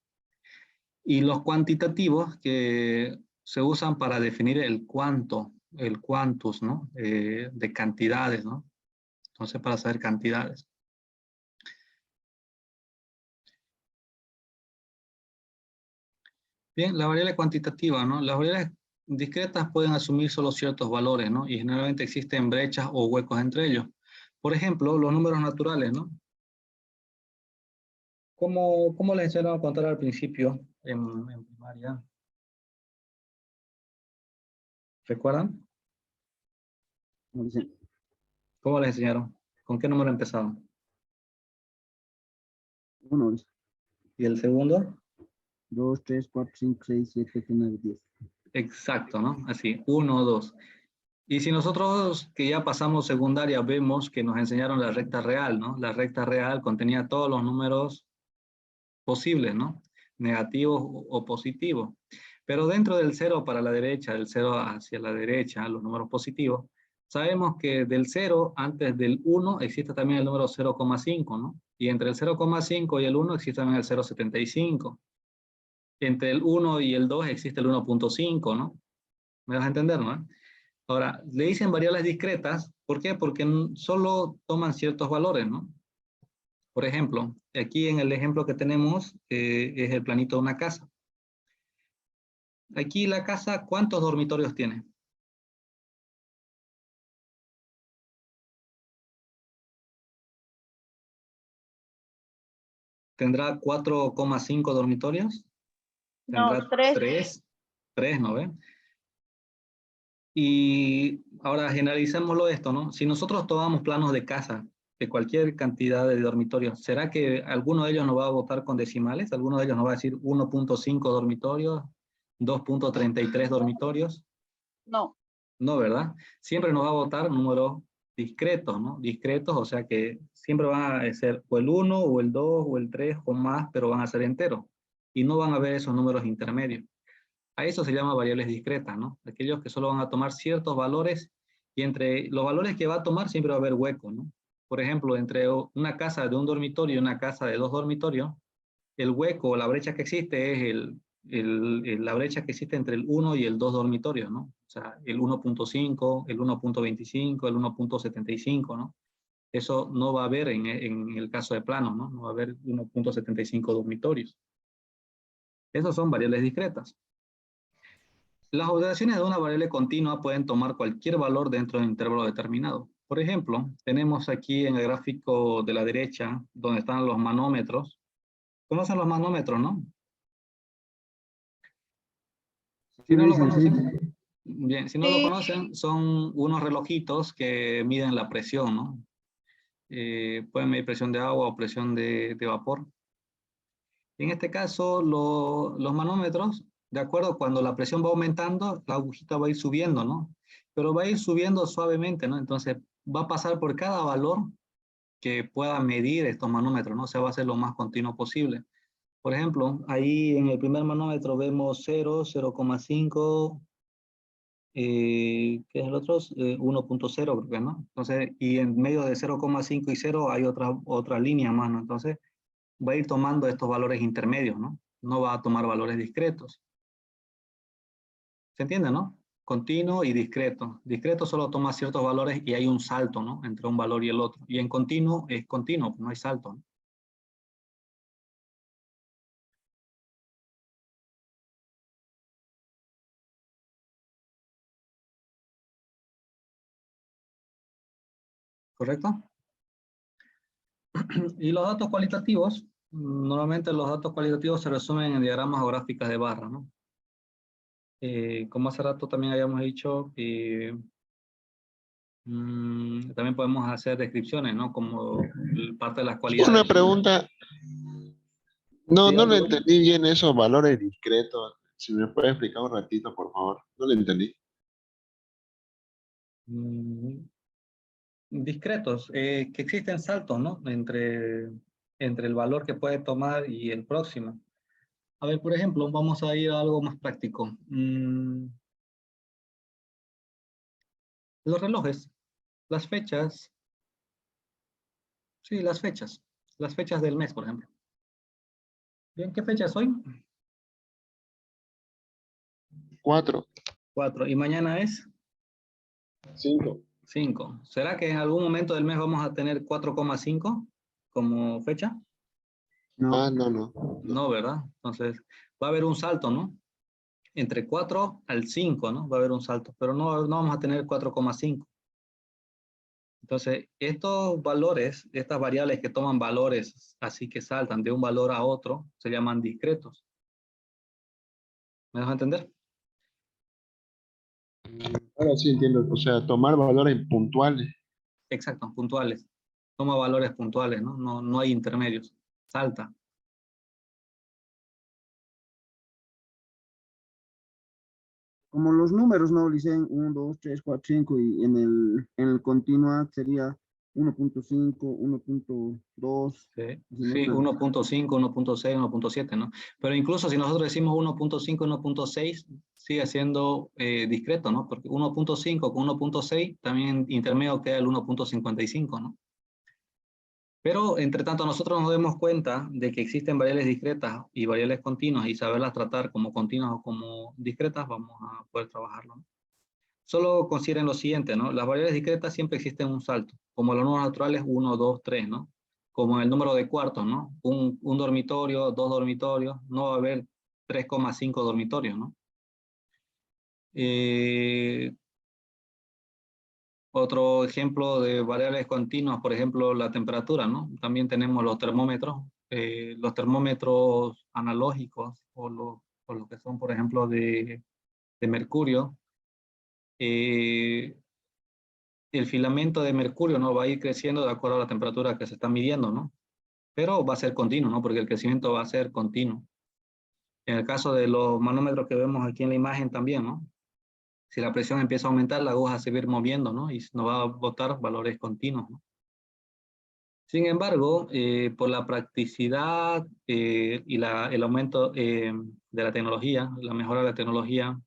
Y los cuantitativos que se usan para definir el cuánto, el quantus, ¿no? De cantidades, ¿no? Entonces, para saber cantidades. Bien, la variable cuantitativa, ¿no? Las variables discretas pueden asumir solo ciertos valores, ¿no? Y generalmente existen brechas o huecos entre ellos. Por ejemplo, los números naturales, ¿no? ¿Cómo les enseñaron a contar al principio en primaria? ¿Recuerdan? No dice ¿Cómo les enseñaron? ¿Con qué número empezaban? 1, dice ¿Y el segundo? 2, 3, 4, 5, 6, 7, 8, 9, 10. Exacto, ¿no? Así, 1, 2. Y si nosotros que ya pasamos secundaria vemos que nos enseñaron la recta real, ¿no? La recta real contenía todos los números posibles, ¿no? Negativos o positivos. Pero dentro del 0 para la derecha, del 0 hacia la derecha, los números positivos, sabemos que del 0 antes del 1 existe también el número 0,5, ¿no? Y entre el 0,5 y el 1 existe también el 0,75. Entre el 1 y el 2 existe el 1,5, ¿no? ¿Me vas a entender, no? Ahora, le dicen variables discretas, ¿por qué? Porque solo toman ciertos valores, ¿no? Por ejemplo, aquí en el ejemplo que tenemos es el planito de una casa. Aquí la casa, ¿cuántos dormitorios tiene? ¿Tendrá 4,5 dormitorios? No, ¿Tendrá 3. 3, ¿no ven? Y ahora generalicémoslo esto, ¿no? Si nosotros tomamos planos de casa de cualquier cantidad de dormitorios, ¿será que alguno de ellos nos va a votar con decimales? ¿Alguno de ellos nos va a decir 1,5 dormitorios, 2,33 dormitorios? No. No, ¿verdad? Siempre nos va a votar números discretos, ¿no? Discretos, o sea que siempre van a ser o el 1, o el 2, o el 3, o más, pero van a ser enteros. Y no van a ver esos números intermedios. A eso se llama variables discretas, ¿no? Aquellos que solo van a tomar ciertos valores y entre los valores que va a tomar siempre va a haber hueco, ¿no? Por ejemplo, entre una casa de un dormitorio y una casa de 2 dormitorios, el hueco o la brecha que existe es la brecha que existe entre el 1 y el 2 dormitorios, ¿no? O sea, el 1.5, el 1.25, el 1.75, ¿no? Eso no va a haber en el caso de planos, ¿no? No va a haber 1.75 dormitorios. Esas son variables discretas. Las observaciones de una variable continua pueden tomar cualquier valor dentro de un intervalo determinado. Por ejemplo, tenemos aquí en el gráfico de la derecha, donde están los manómetros. ¿Conocen los manómetros, no? Si no lo conocen, bien, si no lo Sí. conocen, son unos relojitos que miden la presión, ¿no? Pueden medir presión de agua o presión de vapor. En este caso, los manómetros, de acuerdo, cuando la presión va aumentando, la agujita va a ir subiendo, ¿no? Pero va a ir subiendo suavemente, ¿no? Entonces, va a pasar por cada valor que pueda medir estos manómetros, ¿no? O sea, va a ser lo más continuo posible. Por ejemplo, ahí en el primer manómetro vemos 0, 0,5, ¿qué es el otro? 1.0, creo que, ¿no? Entonces, y en medio de 0,5 y 0 hay otra línea más, ¿no? Entonces, va a ir tomando estos valores intermedios, ¿no? No va a tomar valores discretos. ¿Se entiende, no? Continuo y discreto. Discreto solo toma ciertos valores y hay un salto, ¿no? Entre un valor y el otro. Y en continuo es continuo, no hay salto, ¿no? ¿Correcto? Y los datos cualitativos, normalmente los datos cualitativos se resumen en diagramas o gráficas de barra, ¿no? Como hace rato también habíamos dicho, también podemos hacer descripciones, ¿no? Como parte de las cualidades. Una pregunta, no, Sí, no lo entendí bien esos valores discretos. Si me puede explicar un ratito, por favor. No lo entendí. mm, discretos, que existen saltos, ¿no? Entre el valor que puede tomar y el próximo. A ver, por ejemplo, vamos a ir a algo más práctico. Los relojes, las fechas. Sí, las fechas. Las fechas del mes, por ejemplo. Bien, ¿qué fecha es hoy? 4, 4. ¿Y mañana es? 5. 5. ¿Será que en algún momento del mes vamos a tener 4,5 como fecha? No, Ah, no, no. No, ¿verdad? Entonces, va a haber un salto, ¿no? Entre 4 al 5, ¿no? Va a haber un salto, pero no vamos a tener 4,5. Entonces, estos valores, estas variables que toman valores así que saltan de un valor a otro, se llaman discretos. ¿Me dejo entender? Ahora sí entiendo. O sea, tomar valores puntuales. Exacto, puntuales. Toma valores puntuales, ¿no? No hay intermedios. Salta. como los números, ¿no? Dicen 1, 2, 3, 4, 5 y en el continuo sería 1.5, 1.2. Sí, 1.5, 1.6, 1.7, ¿no? Pero incluso si nosotros decimos 1.5, 1.6, sigue siendo discreto, ¿no? Porque 1.5 con 1.6, también intermedio queda el 1.55, ¿no? Pero, entre tanto, nosotros nos demos cuenta de que existen variables discretas y variables continuas y saberlas tratar como continuas o como discretas, vamos a poder trabajarlo, ¿no? Solo consideren lo siguiente, ¿no? Las variables discretas siempre existen un salto, como los números naturales 1, 2, 3, ¿no? Como en el número de cuartos, ¿no? Un dormitorio, 2 dormitorios, no va a haber 3,5 dormitorios, ¿no? Otro ejemplo de variables continuas, por ejemplo, la temperatura, ¿no? También tenemos los termómetros analógicos o los que son, por ejemplo, de mercurio. El filamento de mercurio, ¿no? Va a ir creciendo de acuerdo a la temperatura que se está midiendo, ¿no? Pero va a ser continuo, ¿no? Porque el crecimiento va a ser continuo. En el caso de los manómetros que vemos aquí en la imagen también, ¿no? Si la presión empieza a aumentar, la aguja se va a ir moviendo, ¿no? Y nos va a botar valores continuos, ¿no? Sin embargo, por la practicidad y el aumento, de la tecnología, la mejora de la tecnología,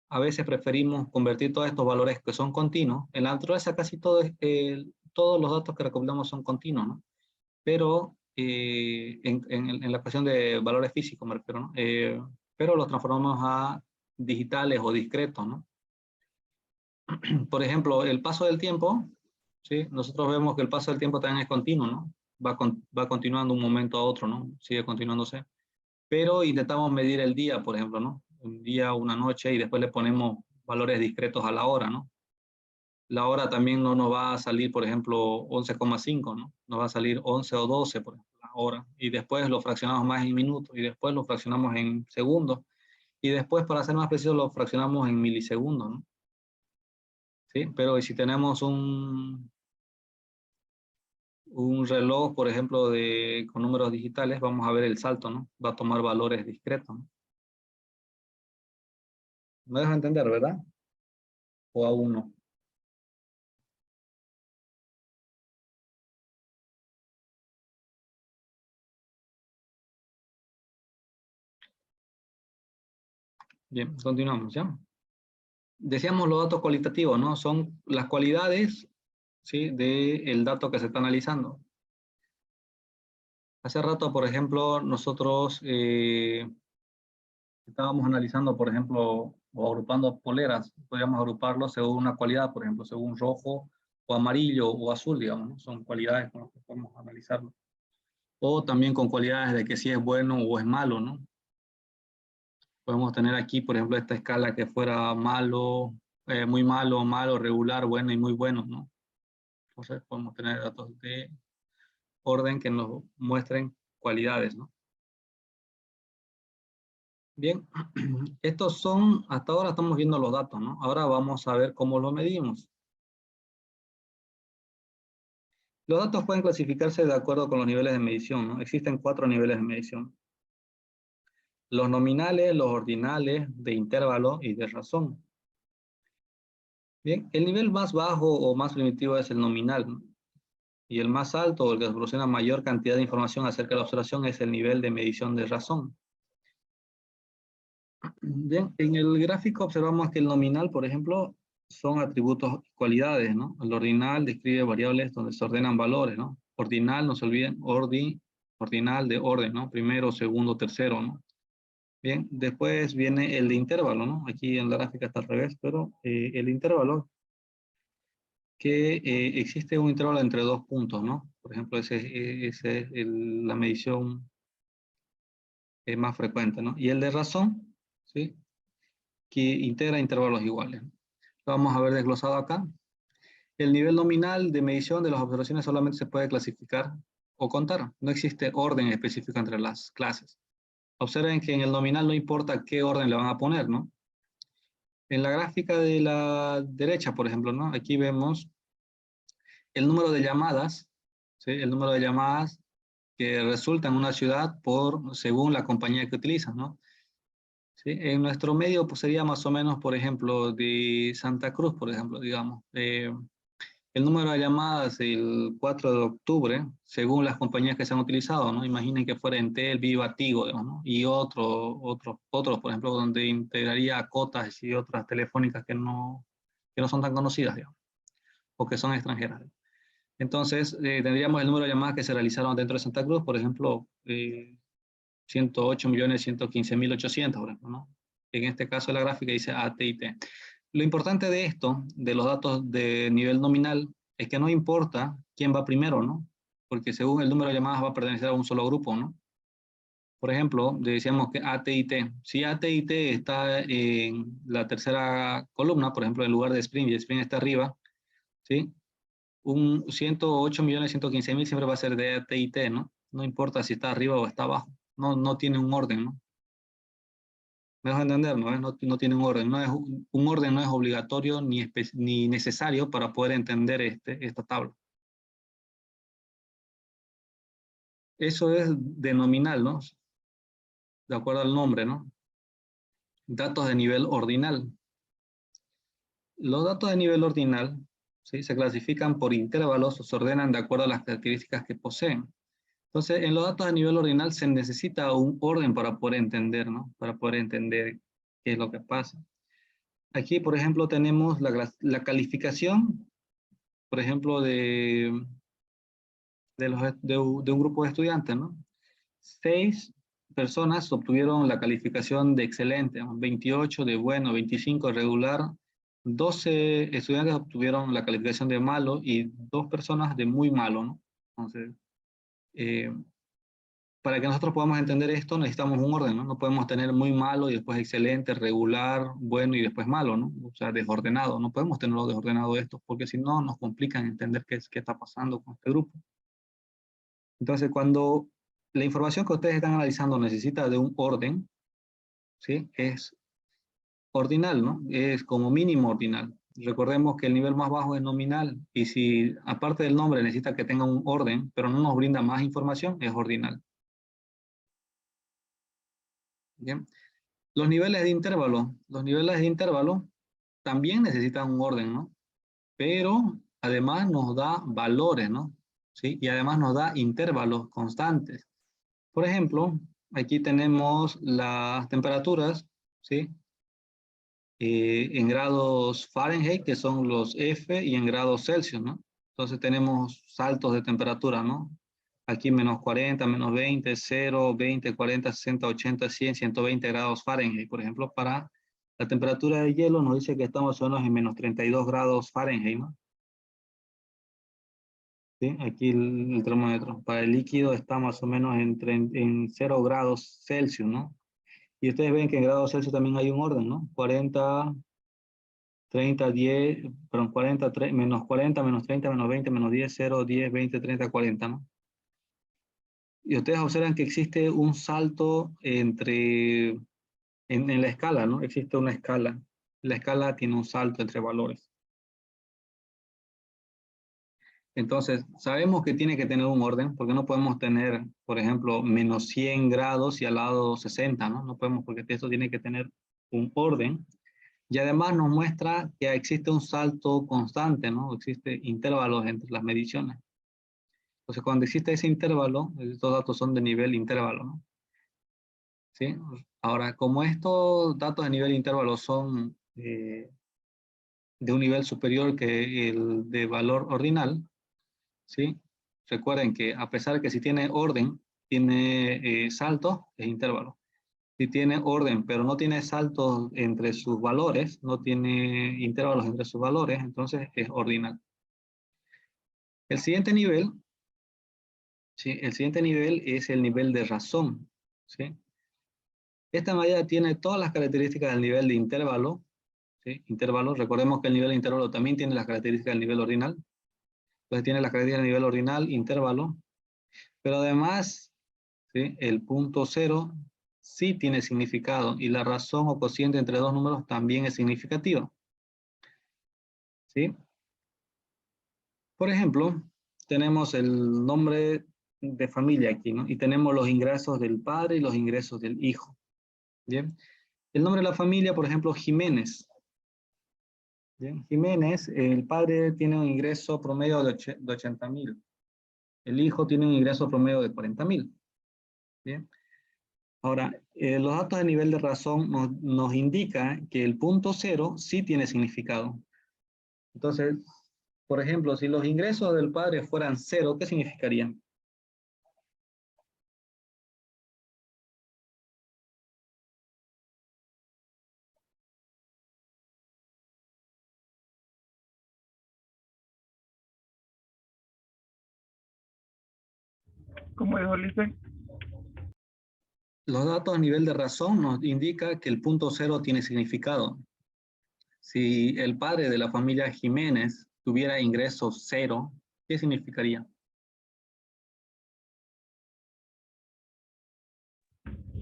a veces preferimos convertir todos estos valores que son continuos. En la naturaleza casi todos los datos que recopilamos son continuos, ¿no? Pero en la cuestión de valores físicos, me refiero, ¿no? Pero los transformamos a digitales o discretos, ¿no? Por ejemplo, el paso del tiempo, ¿sí? Nosotros vemos que el paso del tiempo también es continuo, ¿no? Va continuando un momento a otro, ¿no? Sigue continuándose. Pero intentamos medir el día, por ejemplo, ¿no? Un día, una noche, y después le ponemos valores discretos a la hora, ¿no? La hora también no nos va a salir, por ejemplo, 11,5, ¿no? Nos va a salir 11 o 12, por ejemplo, la hora. Y después lo fraccionamos más en minutos, y después lo fraccionamos en segundos, y después, para ser más preciso, lo fraccionamos en milisegundos, ¿no? ¿Sí? Pero si tenemos un reloj, por ejemplo, con números digitales, vamos a ver el salto, ¿no? Va a tomar valores discretos, ¿no? ¿Me dejo entender, verdad? ¿O aún no? Bien, continuamos, ¿ya? Decíamos los datos cualitativos, ¿no? Son las cualidades, ¿sí? Del dato que se está analizando. Hace rato, por ejemplo, nosotros estábamos analizando, por ejemplo, o agrupando poleras. Podríamos agruparlos según una cualidad, por ejemplo, según rojo o amarillo o azul, digamos, ¿no? Son cualidades con las que podemos analizarlo. O también con cualidades de que si es bueno o es malo, ¿no? Podemos tener aquí, por ejemplo, esta escala que fuera malo, muy malo, malo, regular, bueno y muy bueno, ¿no? Entonces podemos tener datos de orden que nos muestren cualidades, ¿no? Bien, estos son, hasta ahora estamos viendo los datos, ¿no? Ahora vamos a ver cómo los medimos. Los datos pueden clasificarse de acuerdo con los niveles de medición, ¿no? Existen 4 niveles de medición. Los nominales, los ordinales, de intervalo y de razón. Bien, el nivel más bajo o más primitivo es el nominal, ¿no? Y el más alto, o el que proporciona mayor cantidad de información acerca de la observación, es el nivel de medición de razón. Bien, en el gráfico observamos que el nominal, por ejemplo, son atributos y cualidades, ¿no? El ordinal describe variables donde se ordenan valores, ¿no? Ordinal, no se olviden, ordinal de orden, ¿no? Primero, segundo, tercero, ¿no? Bien, después viene el de intervalo, ¿no? Aquí en la gráfica está al revés, pero el intervalo, que existe un intervalo entre 2 puntos, ¿no? Por ejemplo, esa es la medición más frecuente, ¿no? Y el de razón, ¿sí? Que integra intervalos iguales. Lo vamos a ver desglosado acá. El nivel nominal de medición de las observaciones solamente se puede clasificar o contar. No existe orden específico entre las clases. Observen que en el nominal no importa qué orden le van a poner, ¿no? En la gráfica de la derecha, por ejemplo, ¿no? Aquí vemos el número de llamadas, ¿sí? El número de llamadas que resultan en una ciudad según la compañía que utilizan, ¿no? ¿Sí? En nuestro medio pues, sería más o menos, por ejemplo, de Santa Cruz, por ejemplo, digamos. El número de llamadas el 4 de octubre, según las compañías que se han utilizado, ¿no? Imaginen que fuera Entel, Viva, Tigo, digamos, ¿no? Y otros, por ejemplo, donde integraría cotas y otras telefónicas que no son tan conocidas, digamos, o que son extranjeras. Entonces, tendríamos el número de llamadas que se realizaron dentro de Santa Cruz, por ejemplo, 108.115.800, por ejemplo, ¿no? En este caso la gráfica dice AT&T. Lo importante de esto, de los datos de nivel nominal, es que no importa quién va primero, ¿no? Porque según el número de llamadas va a pertenecer a un solo grupo, ¿no? Por ejemplo, decíamos que AT&T. Si AT&T está en la tercera columna, por ejemplo, en lugar de Sprint, y Sprint está arriba, ¿sí? Un 108.115.000 siempre va a ser de AT&T, ¿no? No importa si está arriba o está abajo. No tiene un orden, ¿no? Me dejo entender, ¿no? No tiene un orden. Un orden no es obligatorio ni necesario para poder entender esta tabla. Eso es de nominal, ¿no? De acuerdo al nombre, ¿no? Datos de nivel ordinal. Los datos de nivel ordinal, ¿sí? Se clasifican por intervalos o se ordenan de acuerdo a las características que poseen. Entonces, en los datos a nivel ordinal se necesita un orden para poder entender, ¿no? Para poder entender qué es lo que pasa. Aquí, por ejemplo, tenemos la calificación, por ejemplo, de un grupo de estudiantes, ¿no? 6 personas obtuvieron la calificación de excelente, ¿no? 28 de bueno, 25 de regular, 12 estudiantes obtuvieron la calificación de malo y 2 personas de muy malo, ¿no? Entonces, para que nosotros podamos entender esto necesitamos un orden, ¿no? No podemos tener muy malo y después excelente, regular, bueno y después malo, ¿no? O sea, desordenado. No podemos tenerlo desordenado esto porque si no nos complican entender qué está pasando con este grupo. Entonces, cuando la información que ustedes están analizando necesita de un orden, ¿sí? Es ordinal, ¿no? Es como mínimo ordinal. Recordemos que el nivel más bajo es nominal y si aparte del nombre necesita que tenga un orden, pero no nos brinda más información, es ordinal. Bien. Los niveles de intervalo también necesitan un orden, ¿no? Pero además nos da valores, ¿no? ¿Sí? Y además nos da intervalos constantes. Por ejemplo, aquí tenemos las temperaturas, ¿sí? En grados Fahrenheit, que son los F, y en grados Celsius, ¿no? Entonces tenemos saltos de temperatura, ¿no? Aquí menos 40, menos 20, 0, 20, 40, 60, 80, 100, 120 grados Fahrenheit, por ejemplo, para la temperatura de hielo nos dice que estamos en menos 32 grados Fahrenheit, ¿no? ¿Sí? Aquí el termómetro. Para el líquido está más o menos en 0 grados Celsius, ¿no? Y ustedes ven que en grados Celsius también hay un orden, ¿no? 40, 30, 10, perdón, 40, menos 40, menos 30, menos 20, menos 10, 0, 10, 20, 30, 40, ¿no? Y ustedes observan que existe un salto en la escala, ¿no? Existe una escala. La escala tiene un salto entre valores. Entonces, sabemos que tiene que tener un orden, porque no podemos tener, por ejemplo, menos 100 grados y al lado 60, ¿no? No podemos, porque esto tiene que tener un orden. Y además nos muestra que existe un salto constante, ¿no? Existe intervalos entre las mediciones. Entonces, cuando existe ese intervalo, estos datos son de nivel intervalo, ¿no? ¿Sí? Ahora, como estos datos de nivel intervalo son de un nivel superior que el de valor ordinal, ¿sí? Recuerden que a pesar de que si tiene orden, tiene saltos, es intervalo. Si tiene orden, pero no tiene saltos entre sus valores, no tiene intervalos entre sus valores, entonces es ordinal. El siguiente nivel, ¿sí? El siguiente nivel es el nivel de razón, ¿sí? Esta medida tiene todas las características del nivel de intervalo, ¿sí? Intervalo, recordemos que el nivel de intervalo también tiene las características del nivel ordinal. Entonces tiene las características del nivel ordinal, intervalo, pero además, ¿sí? El punto cero sí tiene significado y la razón o cociente entre dos números también es significativa. ¿Sí? Por ejemplo, tenemos el nombre de familia aquí, ¿no? Y tenemos los ingresos del padre y los ingresos del hijo. ¿Bien? El nombre de la familia, por ejemplo, Jiménez. ¿Bien? Jiménez, el padre tiene un ingreso promedio de 80,000. El hijo tiene un ingreso promedio de 40,000. ¿Bien? Ahora, los datos de nivel de razón nos indican que el punto cero sí tiene significado. Entonces, por ejemplo, si los ingresos del padre fueran cero, ¿qué significarían? ¿Cómo dijo Lice? Los datos a nivel de razón nos indican que el punto cero tiene significado. Si el padre de la familia Jiménez tuviera ingresos cero, ¿qué significaría?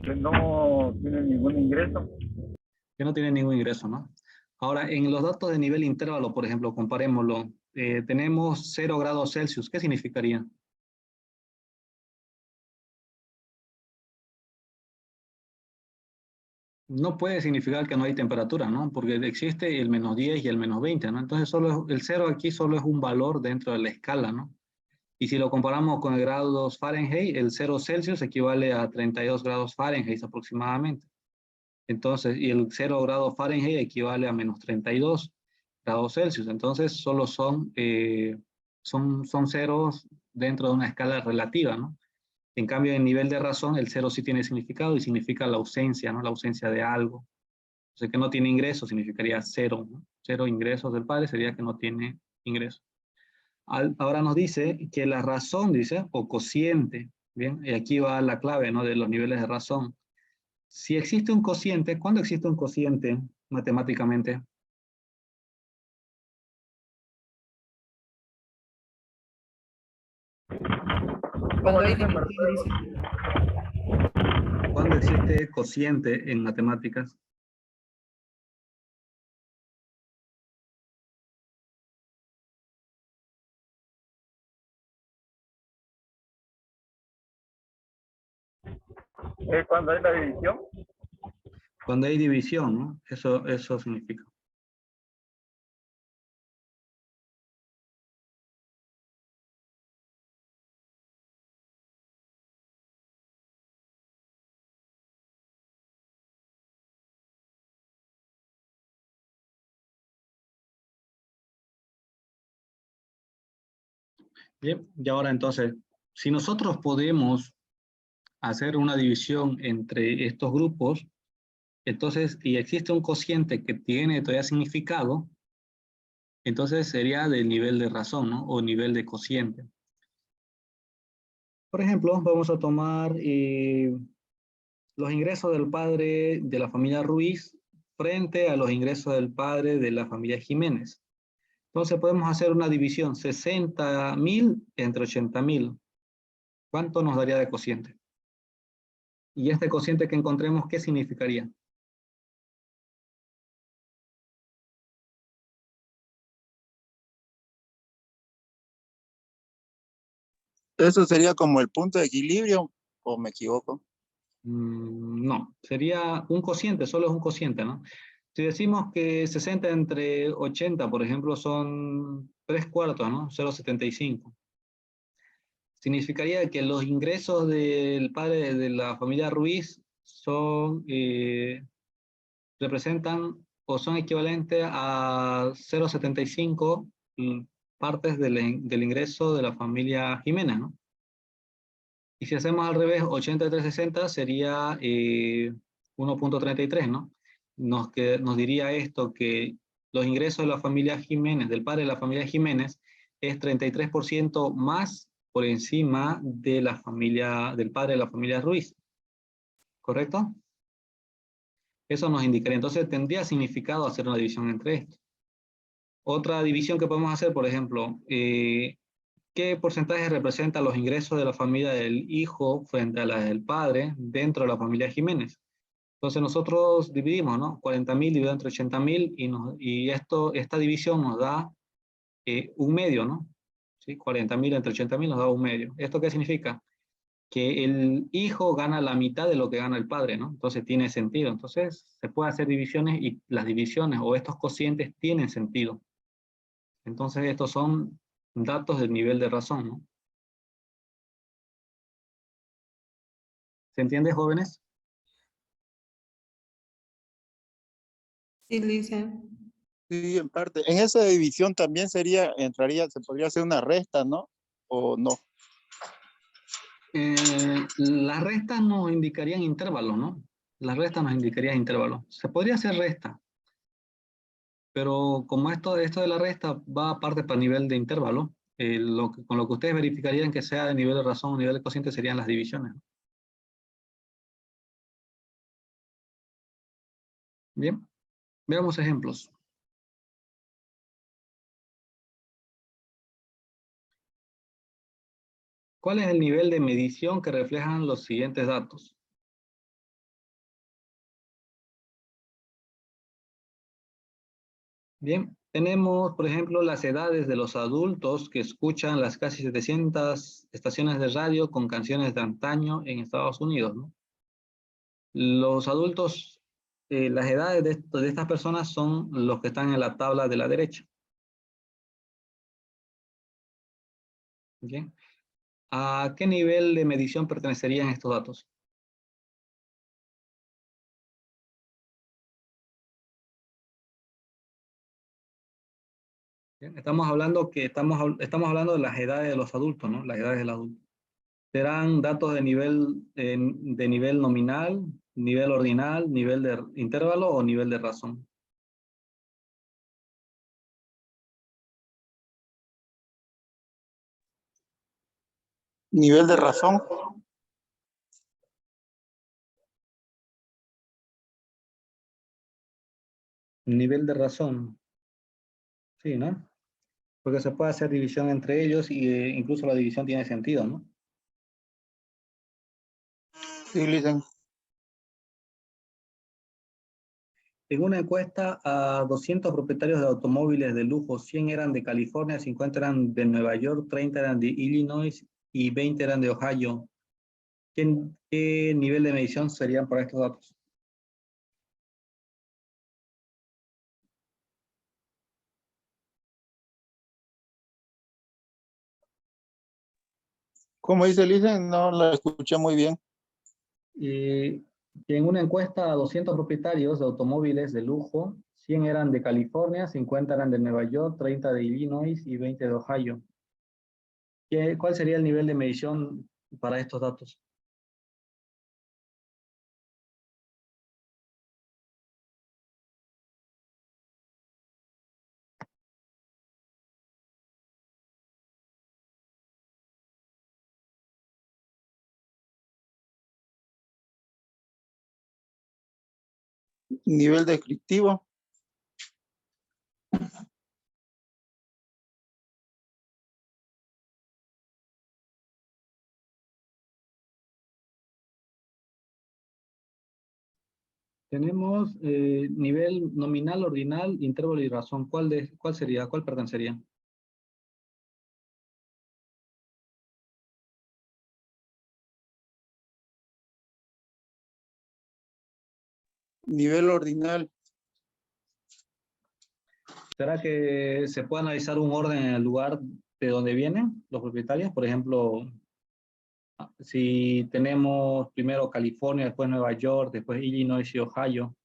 Que no tiene ningún ingreso. Que no tiene ningún ingreso, ¿no? Ahora, en los datos de nivel intervalo, por ejemplo, comparémoslo. Tenemos 0 grados Celsius. ¿Qué significaría? No puede significar que no hay temperatura, ¿no? Porque existe el menos 10 y el menos 20, ¿no? Entonces, el 0 aquí solo es un valor dentro de la escala, ¿no? Y si lo comparamos con el grados Fahrenheit, el 0 Celsius equivale a 32 grados Fahrenheit aproximadamente. Entonces, y el 0 grado Fahrenheit equivale a menos 32 grados Celsius. Entonces, solo son ceros dentro de una escala relativa, ¿no? En cambio, en nivel de razón, el 0 sí tiene significado y significa la ausencia, ¿no? La ausencia de algo. O sea, que no tiene ingresos significaría 0, ¿no? 0 ingresos del padre sería que no tiene ingresos. Ahora nos dice que la razón, dice, o cociente, ¿bien? Y aquí va la clave, ¿no? De los niveles de razón. Si existe un cociente, ¿cuándo existe un cociente matemáticamente? Cuando hay división, dice. ¿Cuándo existe cociente en matemáticas? Cuando hay la división, Cuando hay división, ¿no? Eso significa. Bien, y ahora entonces, si nosotros podemos hacer una división entre estos grupos, entonces, y existe un cociente que tiene todavía significado, entonces sería del nivel de razón, ¿no? O nivel de cociente. Por ejemplo, vamos a tomar los ingresos del padre de la familia Ruiz frente a los ingresos del padre de la familia Jiménez. Entonces podemos hacer una división, 60.000 entre 80.000. ¿Cuánto nos daría de cociente? Y este cociente que encontremos, ¿qué significaría? ¿Eso sería como el punto de equilibrio o me equivoco? No, sería un cociente, solo es un cociente, ¿no? Si decimos que 60 entre 80, por ejemplo, son 3/4, ¿no? 0,75. Significaría que los ingresos del padre de la familia Ruiz representan o son equivalentes a 0,75 partes del ingreso de la familia Jiménez, ¿no? Y si hacemos al revés, 80 entre 60 sería 1,33, ¿no? Nos diría esto que los ingresos de la familia Jiménez, del padre de la familia Jiménez, es 33% más por encima de la familia, del padre de la familia Ruiz. ¿Correcto? Eso nos indicaría. Entonces tendría significado hacer una división entre estos. Otra división que podemos hacer, por ejemplo, ¿qué porcentaje representa los ingresos de la familia del hijo frente a la del padre dentro de la familia Jiménez? Entonces nosotros dividimos, ¿no? 40.000 dividido entre 80.000 y esta división nos da un medio, ¿no? ¿Sí? 40.000 entre 80.000 nos da un medio. ¿Esto qué significa? Que el hijo gana la mitad de lo que gana el padre, ¿no? Entonces tiene sentido. Entonces se puede hacer divisiones y las divisiones o estos cocientes tienen sentido. Entonces estos son datos del nivel de razón, ¿no? ¿Se entiende, jóvenes? Sí, dice. Sí, en parte. En esa división también se podría hacer una resta, ¿no? ¿O no? Las restas nos indicarían intervalos, ¿no? Las restas nos indicarían intervalos. Se podría hacer resta, pero como esto de la resta va aparte para nivel de intervalo, con lo que ustedes verificarían que sea de nivel de razón o nivel de cociente serían las divisiones, ¿no? Bien, veamos ejemplos. ¿Cuál es el nivel de medición que reflejan los siguientes datos? Bien, tenemos, por ejemplo, las edades de los adultos que escuchan las casi 700 estaciones de radio con canciones de antaño en Estados Unidos, ¿no? Los adultos, las edades de estas personas son los que están en la tabla de la derecha. Bien. ¿A qué nivel de medición pertenecerían estos datos? Bien, estamos hablando estamos hablando de las edades de los adultos, ¿no? Las edades del adulto. ¿Serán datos de nivel nominal, nivel ordinal, nivel de intervalo o nivel de razón? Nivel de razón. Nivel de razón. Sí, ¿no? Porque se puede hacer división entre ellos y incluso la división tiene sentido, ¿no? Sí, Licen. En una encuesta a 200 propietarios de automóviles de lujo, 100 eran de California, 50 eran de Nueva York, 30 eran de Illinois y 20 eran de Ohio. ¿Qué nivel de medición serían para estos datos? ¿Cómo dice Licen? No la escuché muy bien. Y en una encuesta a 200 propietarios de automóviles de lujo, 100 eran de California, 50 eran de Nueva York, 30 de Illinois y 20 de Ohio. ¿Cuál sería el nivel de medición para estos datos? Nivel descriptivo. Tenemos nivel nominal, ordinal, intervalo y razón. ¿Cuál sería? ¿Cuál pertenecería? Nivel ordinal. ¿Será que se puede analizar un orden en el lugar de donde vienen los propietarios? Por ejemplo, si tenemos primero California, después Nueva York, después Illinois y Ohio,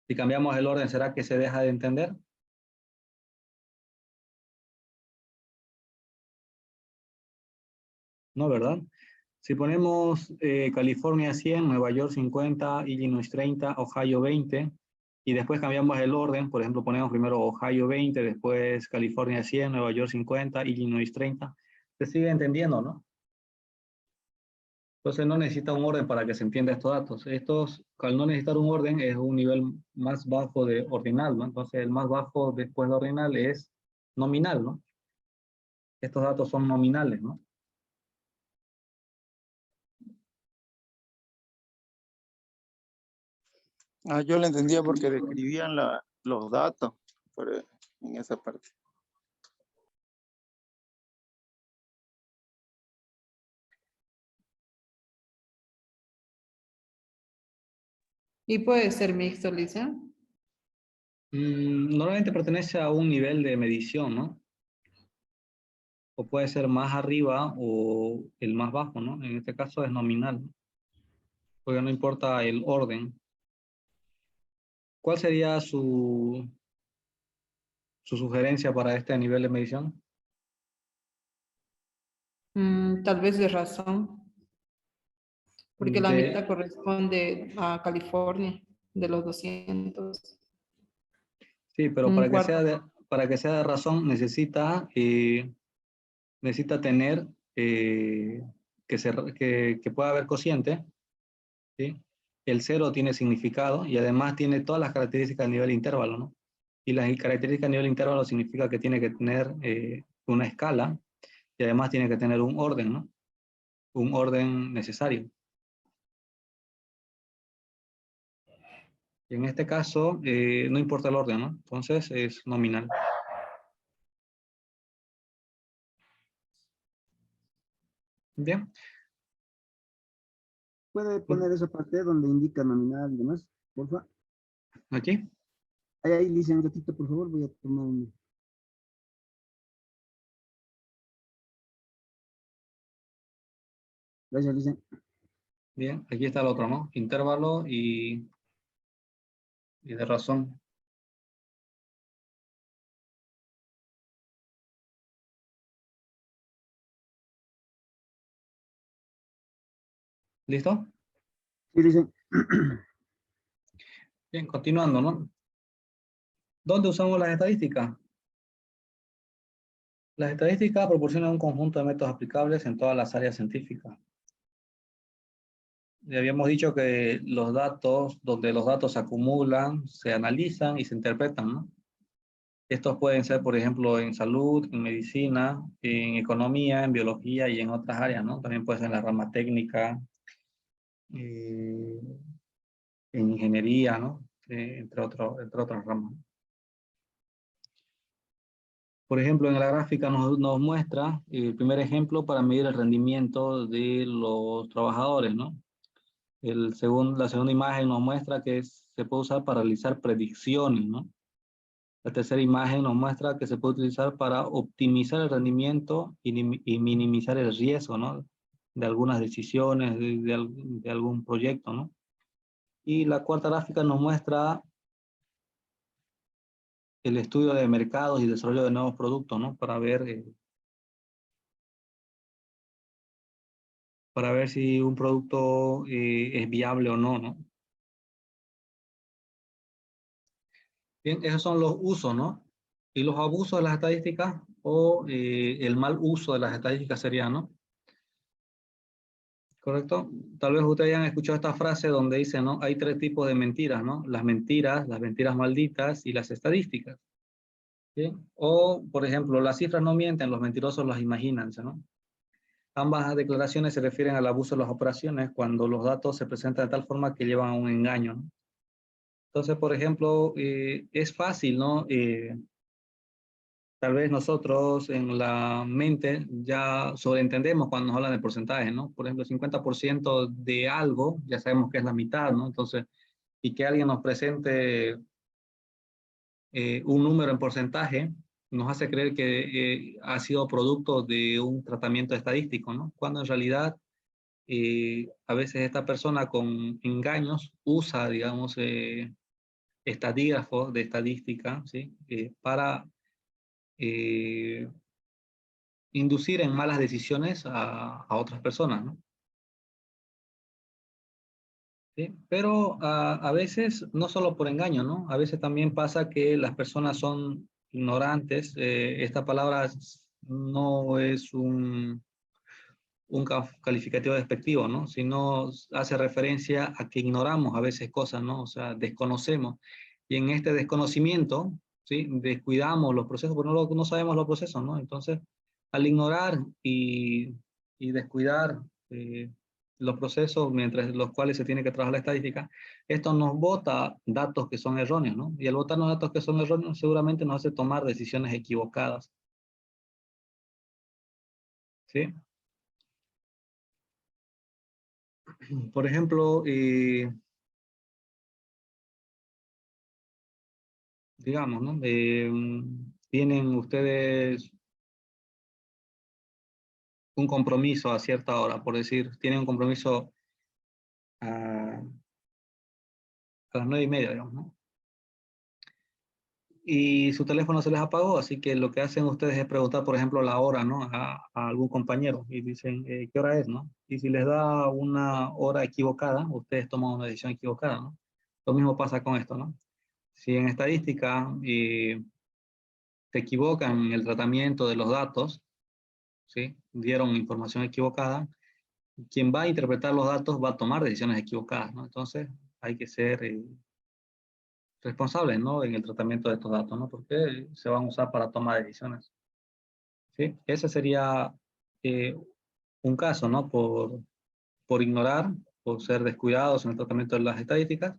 si cambiamos el orden, ¿será que se deja de entender? No, ¿verdad? Si ponemos California 100, Nueva York 50, Illinois 30, Ohio 20, y después cambiamos el orden, por ejemplo, ponemos primero Ohio 20, después California 100, Nueva York 50, Illinois 30, se sigue entendiendo, ¿no? Entonces no necesita un orden para que se entienda estos datos. Al no necesitar un orden, es un nivel más bajo de ordinal, ¿no? Entonces el más bajo después de ordinal es nominal, ¿no? Estos datos son nominales, ¿no? Ah, yo lo entendía porque describían los datos en esa parte. Y puede ser mixto, Lisa. Normalmente pertenece a un nivel de medición, ¿no? O puede ser más arriba o el más bajo, ¿no? En este caso es nominal, ¿no? Porque no importa el orden. ¿Cuál sería su sugerencia para este nivel de medición? Tal vez de razón, porque la De, mitad corresponde a California, de los 200. sí, pero Un cuarto. para que sea de razón necesita tener que pueda haber cociente, ¿sí? El cero tiene significado y además tiene todas las características a nivel intervalo, ¿no? Y las características a nivel intervalo significa que tiene que tener una escala y además tiene que tener un orden, ¿no? Un orden necesario. Y en este caso, no importa el orden, ¿no? Entonces es nominal. Bien. Puede poner esa parte donde indica nominal y demás, por favor. Aquí. Ahí, Licen, un ratito, por favor, voy a tomar un... Gracias, Licen. Bien, aquí está el otro, ¿no? Intervalo y de razón. ¿Listo? Sí, Licen. Bien, continuando, ¿no? ¿Dónde usamos las estadísticas? Las estadísticas proporcionan un conjunto de métodos aplicables en todas las áreas científicas. Ya habíamos dicho que los datos, donde los datos se acumulan, se analizan y se interpretan, ¿no? Estos pueden ser, por ejemplo, en salud, en medicina, en economía, en biología y en otras áreas, ¿no? También puede ser en la rama técnica, eh, en ingeniería, ¿no? Entre otras ramas. Por ejemplo, en la gráfica nos muestra el primer ejemplo para medir el rendimiento de los trabajadores, ¿no? La segunda imagen nos muestra que se puede usar para realizar predicciones, ¿no? La tercera imagen nos muestra que se puede utilizar para optimizar el rendimiento y minimizar el riesgo, ¿no? De algunas decisiones, de algún proyecto, ¿no? Y la cuarta gráfica nos muestra el estudio de mercados y desarrollo de nuevos productos, ¿no? Para ver si un producto es viable o no, ¿no? Bien, esos son los usos, ¿no? Y los abusos de las estadísticas o el mal uso de las estadísticas sería, ¿no? ¿Correcto? Tal vez ustedes hayan escuchado esta frase donde dice, ¿no? Hay tres tipos de mentiras, ¿no? Las mentiras malditas y las estadísticas. ¿Bien? O, por ejemplo, las cifras no mienten, los mentirosos las imaginan, ¿no? Ambas declaraciones se refieren al abuso de las operaciones cuando los datos se presentan de tal forma que llevan a un engaño, ¿no? Entonces, por ejemplo, es fácil, ¿no? Tal vez nosotros en la mente ya sobreentendemos cuando nos hablan de porcentaje, ¿no? Por ejemplo, 50% de algo, ya sabemos que es la mitad, ¿no? Entonces, y que alguien nos presente un número en porcentaje, nos hace creer que ha sido producto de un tratamiento estadístico, ¿no? Cuando en realidad a veces esta persona con engaños usa, digamos, estadígrafos de estadística, ¿sí? Para inducir en malas decisiones a otras personas, ¿no? ¿Sí? Pero a veces, no solo por engaño, ¿no? A veces también pasa que las personas son ignorantes. Esta palabra no es un calificativo despectivo, ¿no? Sino hace referencia a que ignoramos a veces cosas, ¿no? O sea, desconocemos. Y en este desconocimiento, ¿sí? Descuidamos los procesos, porque no sabemos los procesos, ¿no? Entonces, al ignorar y descuidar los procesos mientras los cuales se tiene que trabajar la estadística, esto nos bota datos que son erróneos, ¿no? Y al botarnos datos que son erróneos, seguramente nos hace tomar decisiones equivocadas, ¿sí? Por ejemplo, digamos, ¿no? Tienen ustedes un compromiso a cierta hora, por decir, tienen un compromiso a las 9:30, digamos, ¿no? Y su teléfono se les apagó, así que lo que hacen ustedes es preguntar, por ejemplo, la hora, ¿no? A algún compañero y dicen, ¿qué hora es, no? Y si les da una hora equivocada, ustedes toman una decisión equivocada, ¿no? Lo mismo pasa con esto, ¿no? Si en estadística se equivocan en el tratamiento de los datos, ¿sí? Dieron información equivocada, quien va a interpretar los datos va a tomar decisiones equivocadas, ¿no? Entonces hay que ser responsables, ¿no? En el tratamiento de estos datos, ¿no? Porque se van a usar para tomar decisiones, ¿sí? Ese sería eh, un caso, ¿no? Por ignorar, por ser descuidados en el tratamiento de las estadísticas,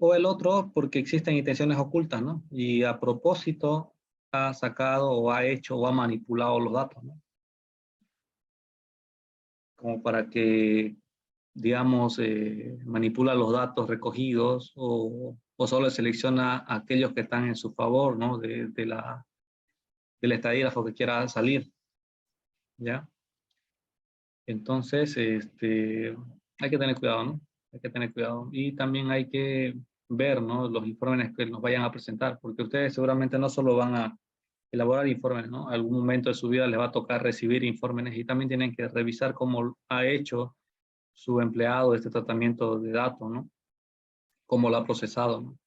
o el otro porque existen intenciones ocultas, ¿no? Y a propósito ha sacado o ha hecho o ha manipulado los datos, ¿no? Como para que, digamos, manipula los datos recogidos o solo selecciona aquellos que están en su favor, ¿no? Del estadígrafo que quiera salir, ¿ya? Entonces, hay que tener cuidado, ¿no? Hay que tener cuidado. Y también hay que ver, ¿no? Los informes que nos vayan a presentar, porque ustedes seguramente no solo van a elaborar informes, ¿no? Algún momento de su vida les va a tocar recibir informes y también tienen que revisar cómo ha hecho su empleado este tratamiento de datos, ¿no? Cómo lo ha procesado, ¿no?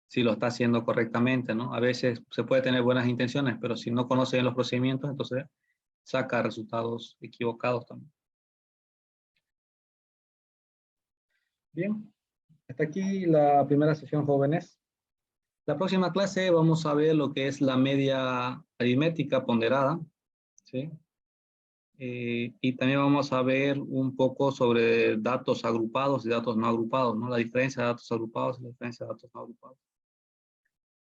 Si lo está haciendo correctamente, ¿no? A veces se puede tener buenas intenciones, pero si no conocen los procedimientos, entonces saca resultados equivocados también. Bien, hasta aquí la primera sesión, jóvenes. La próxima clase vamos a ver lo que es la media aritmética ponderada, ¿sí? Y también vamos a ver un poco sobre datos agrupados y datos no agrupados, ¿no? La diferencia de datos agrupados y la diferencia de datos no agrupados.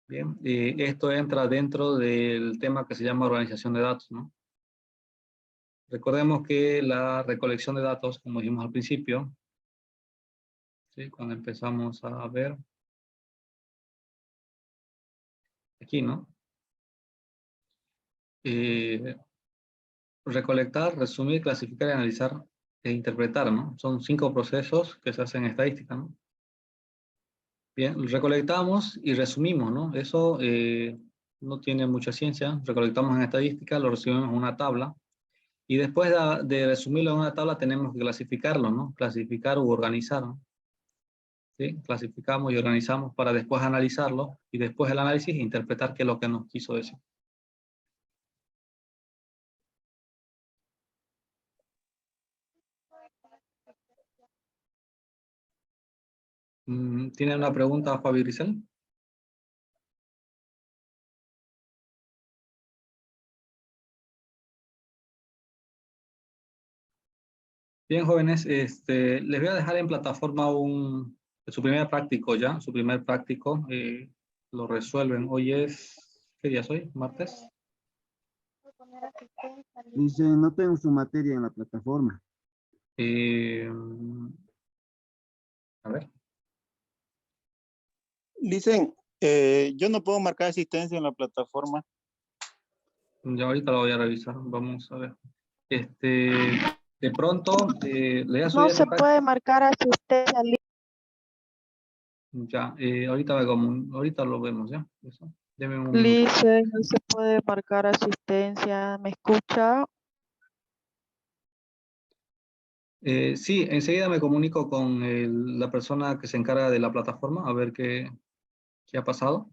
Bien, esto entra dentro del tema que se llama organización de datos, ¿no? Recordemos que la recolección de datos, como dijimos al principio, ¿sí? Cuando empezamos a ver, aquí, ¿no? Recolectar, resumir, clasificar, analizar e interpretar, ¿no? Son 5 procesos que se hacen en estadística, ¿no? Bien, recolectamos y resumimos, ¿no? Eso no tiene mucha ciencia. Recolectamos en estadística, lo resumimos en una tabla y después de resumirlo en una tabla tenemos que clasificarlo, ¿no? Clasificar u organizar, ¿no? ¿Sí? Clasificamos y organizamos para después analizarlo y después el análisis e interpretar qué es lo que nos quiso decir. ¿Tiene una pregunta, Fabi Grisel? Bien, jóvenes, les voy a dejar en plataforma su primer práctico ya, su primer práctico, lo resuelven. Hoy es, ¿qué día es hoy? ¿Martes? Dice, no tengo su materia en la plataforma. A ver, Dicen, yo no puedo marcar asistencia en la plataforma. ya ahorita lo voy a revisar, vamos a ver. De pronto, le voy a subir No esta se práctica. puede marcar asistencia. Ya, ahorita lo vemos, ¿ya? Eso. Deme un minuto. Lice, no se puede marcar asistencia. ¿Me escucha? Sí, enseguida me comunico con la persona que se encarga de la plataforma a ver qué ha pasado.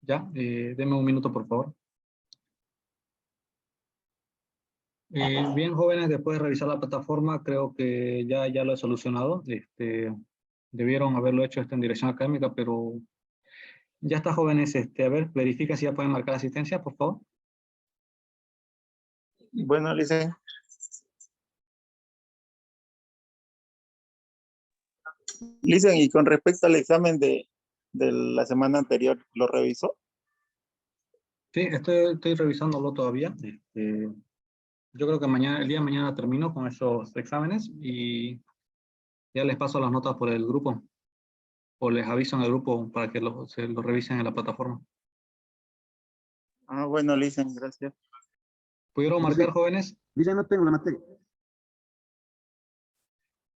Ya, deme un minuto, por favor. Bien, jóvenes, después de revisar la plataforma, creo que ya lo he solucionado. Debieron haberlo hecho en dirección académica, pero ya está, jóvenes. A ver, verifiquen si ya pueden marcar asistencia, por favor. Bueno, dicen. Dicen, y con respecto al examen de la semana anterior, ¿lo revisó? Sí, estoy revisándolo todavía. Yo creo que el día de mañana termino con esos exámenes y ya les paso las notas por el grupo. O les aviso en el grupo para que se lo revisen en la plataforma. Ah, bueno, dicen, gracias. ¿Pudieron Dice, marcar, jóvenes? dice, no tengo la materia.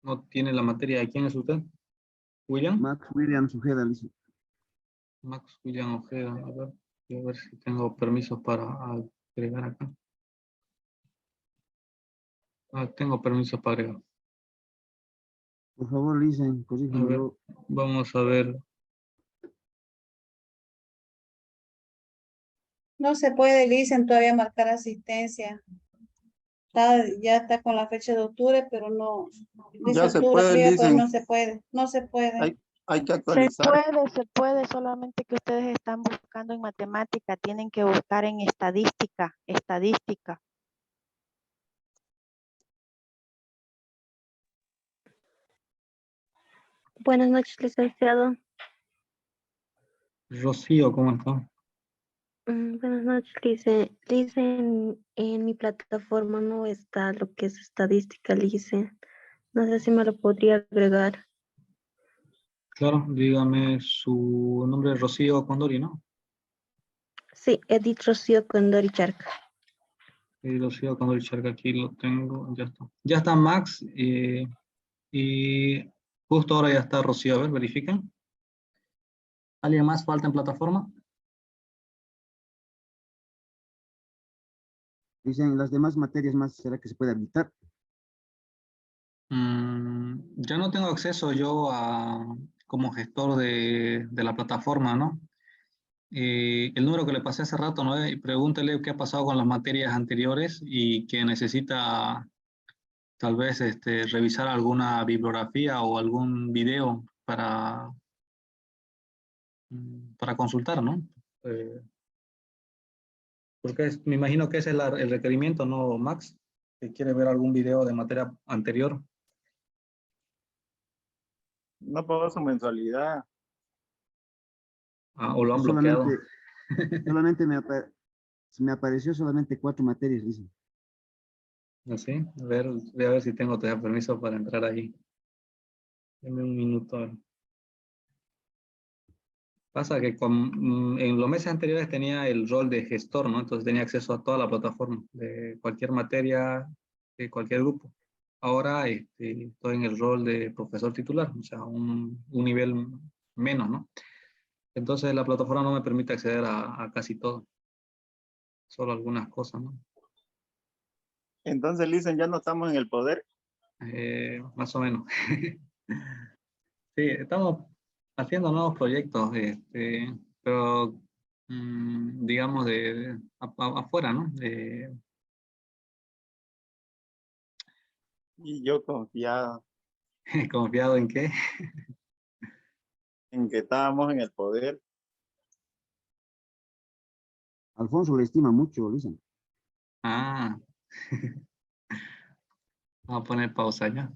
No tiene la materia. ¿De quién es usted? ¿William? Max Williams Ojeda, dice. Max William Ojeda. A ver si tengo permisos para agregar acá. Tengo permisos para agregar. Por favor, dicen, A ver, corrígemelo. vamos a ver. No se puede, dicen, todavía marcar asistencia. Ya está con la fecha de octubre, pero no. Dice Ya se octubre, puede, pero dicen, no se puede. No se puede. hay que Se actualizar. puede, solamente que ustedes están buscando en matemática, tienen que buscar en estadística. Buenas noches, licenciado. Rocío, ¿cómo está? Buenas noches, Lice, en mi plataforma no está lo que es estadística, Lice. No sé si me lo podría agregar. Claro, dígame su nombre, Rocío Condori, ¿no? Sí, Edith Rocío Condori Charca. Y Rocío, cuando el chat aquí lo tengo, ya está. Ya está Max y justo ahora ya está Rocío. A ver, verifiquen. ¿Alguien más falta en plataforma? Dicen las demás materias más, ¿será que se puede habilitar? Ya no tengo acceso yo como gestor de la plataforma, ¿no? El número que le pasé hace rato, ¿no? Y pregúntele qué ha pasado con las materias anteriores y que necesita tal vez revisar alguna bibliografía o algún video para consultar, ¿no? Porque me imagino que ese es el requerimiento, ¿no, Max? Que quiere ver algún video de materia anterior. No pago su mensualidad. O lo han bloqueado. Solamente me apareció solamente 4 materias, dicen. Así, voy a ver si tengo todavía permiso para entrar ahí. Deme un minuto. Pasa que en los meses anteriores tenía el rol de gestor, ¿no? Entonces tenía acceso a toda la plataforma, de cualquier materia, de cualquier grupo. Ahora estoy en el rol de profesor titular, o sea, un nivel menos, ¿no? Entonces la plataforma no me permite acceder a casi todo, solo algunas cosas, ¿no? Entonces, Listen, ya no estamos en el poder. Más o menos. Sí, estamos haciendo nuevos proyectos, pero digamos afuera, ¿no? Y yo confiado ¿Confiado en qué? en que estábamos en el poder. Alfonso le estima mucho, dicen. Ah, vamos a poner pausa ya.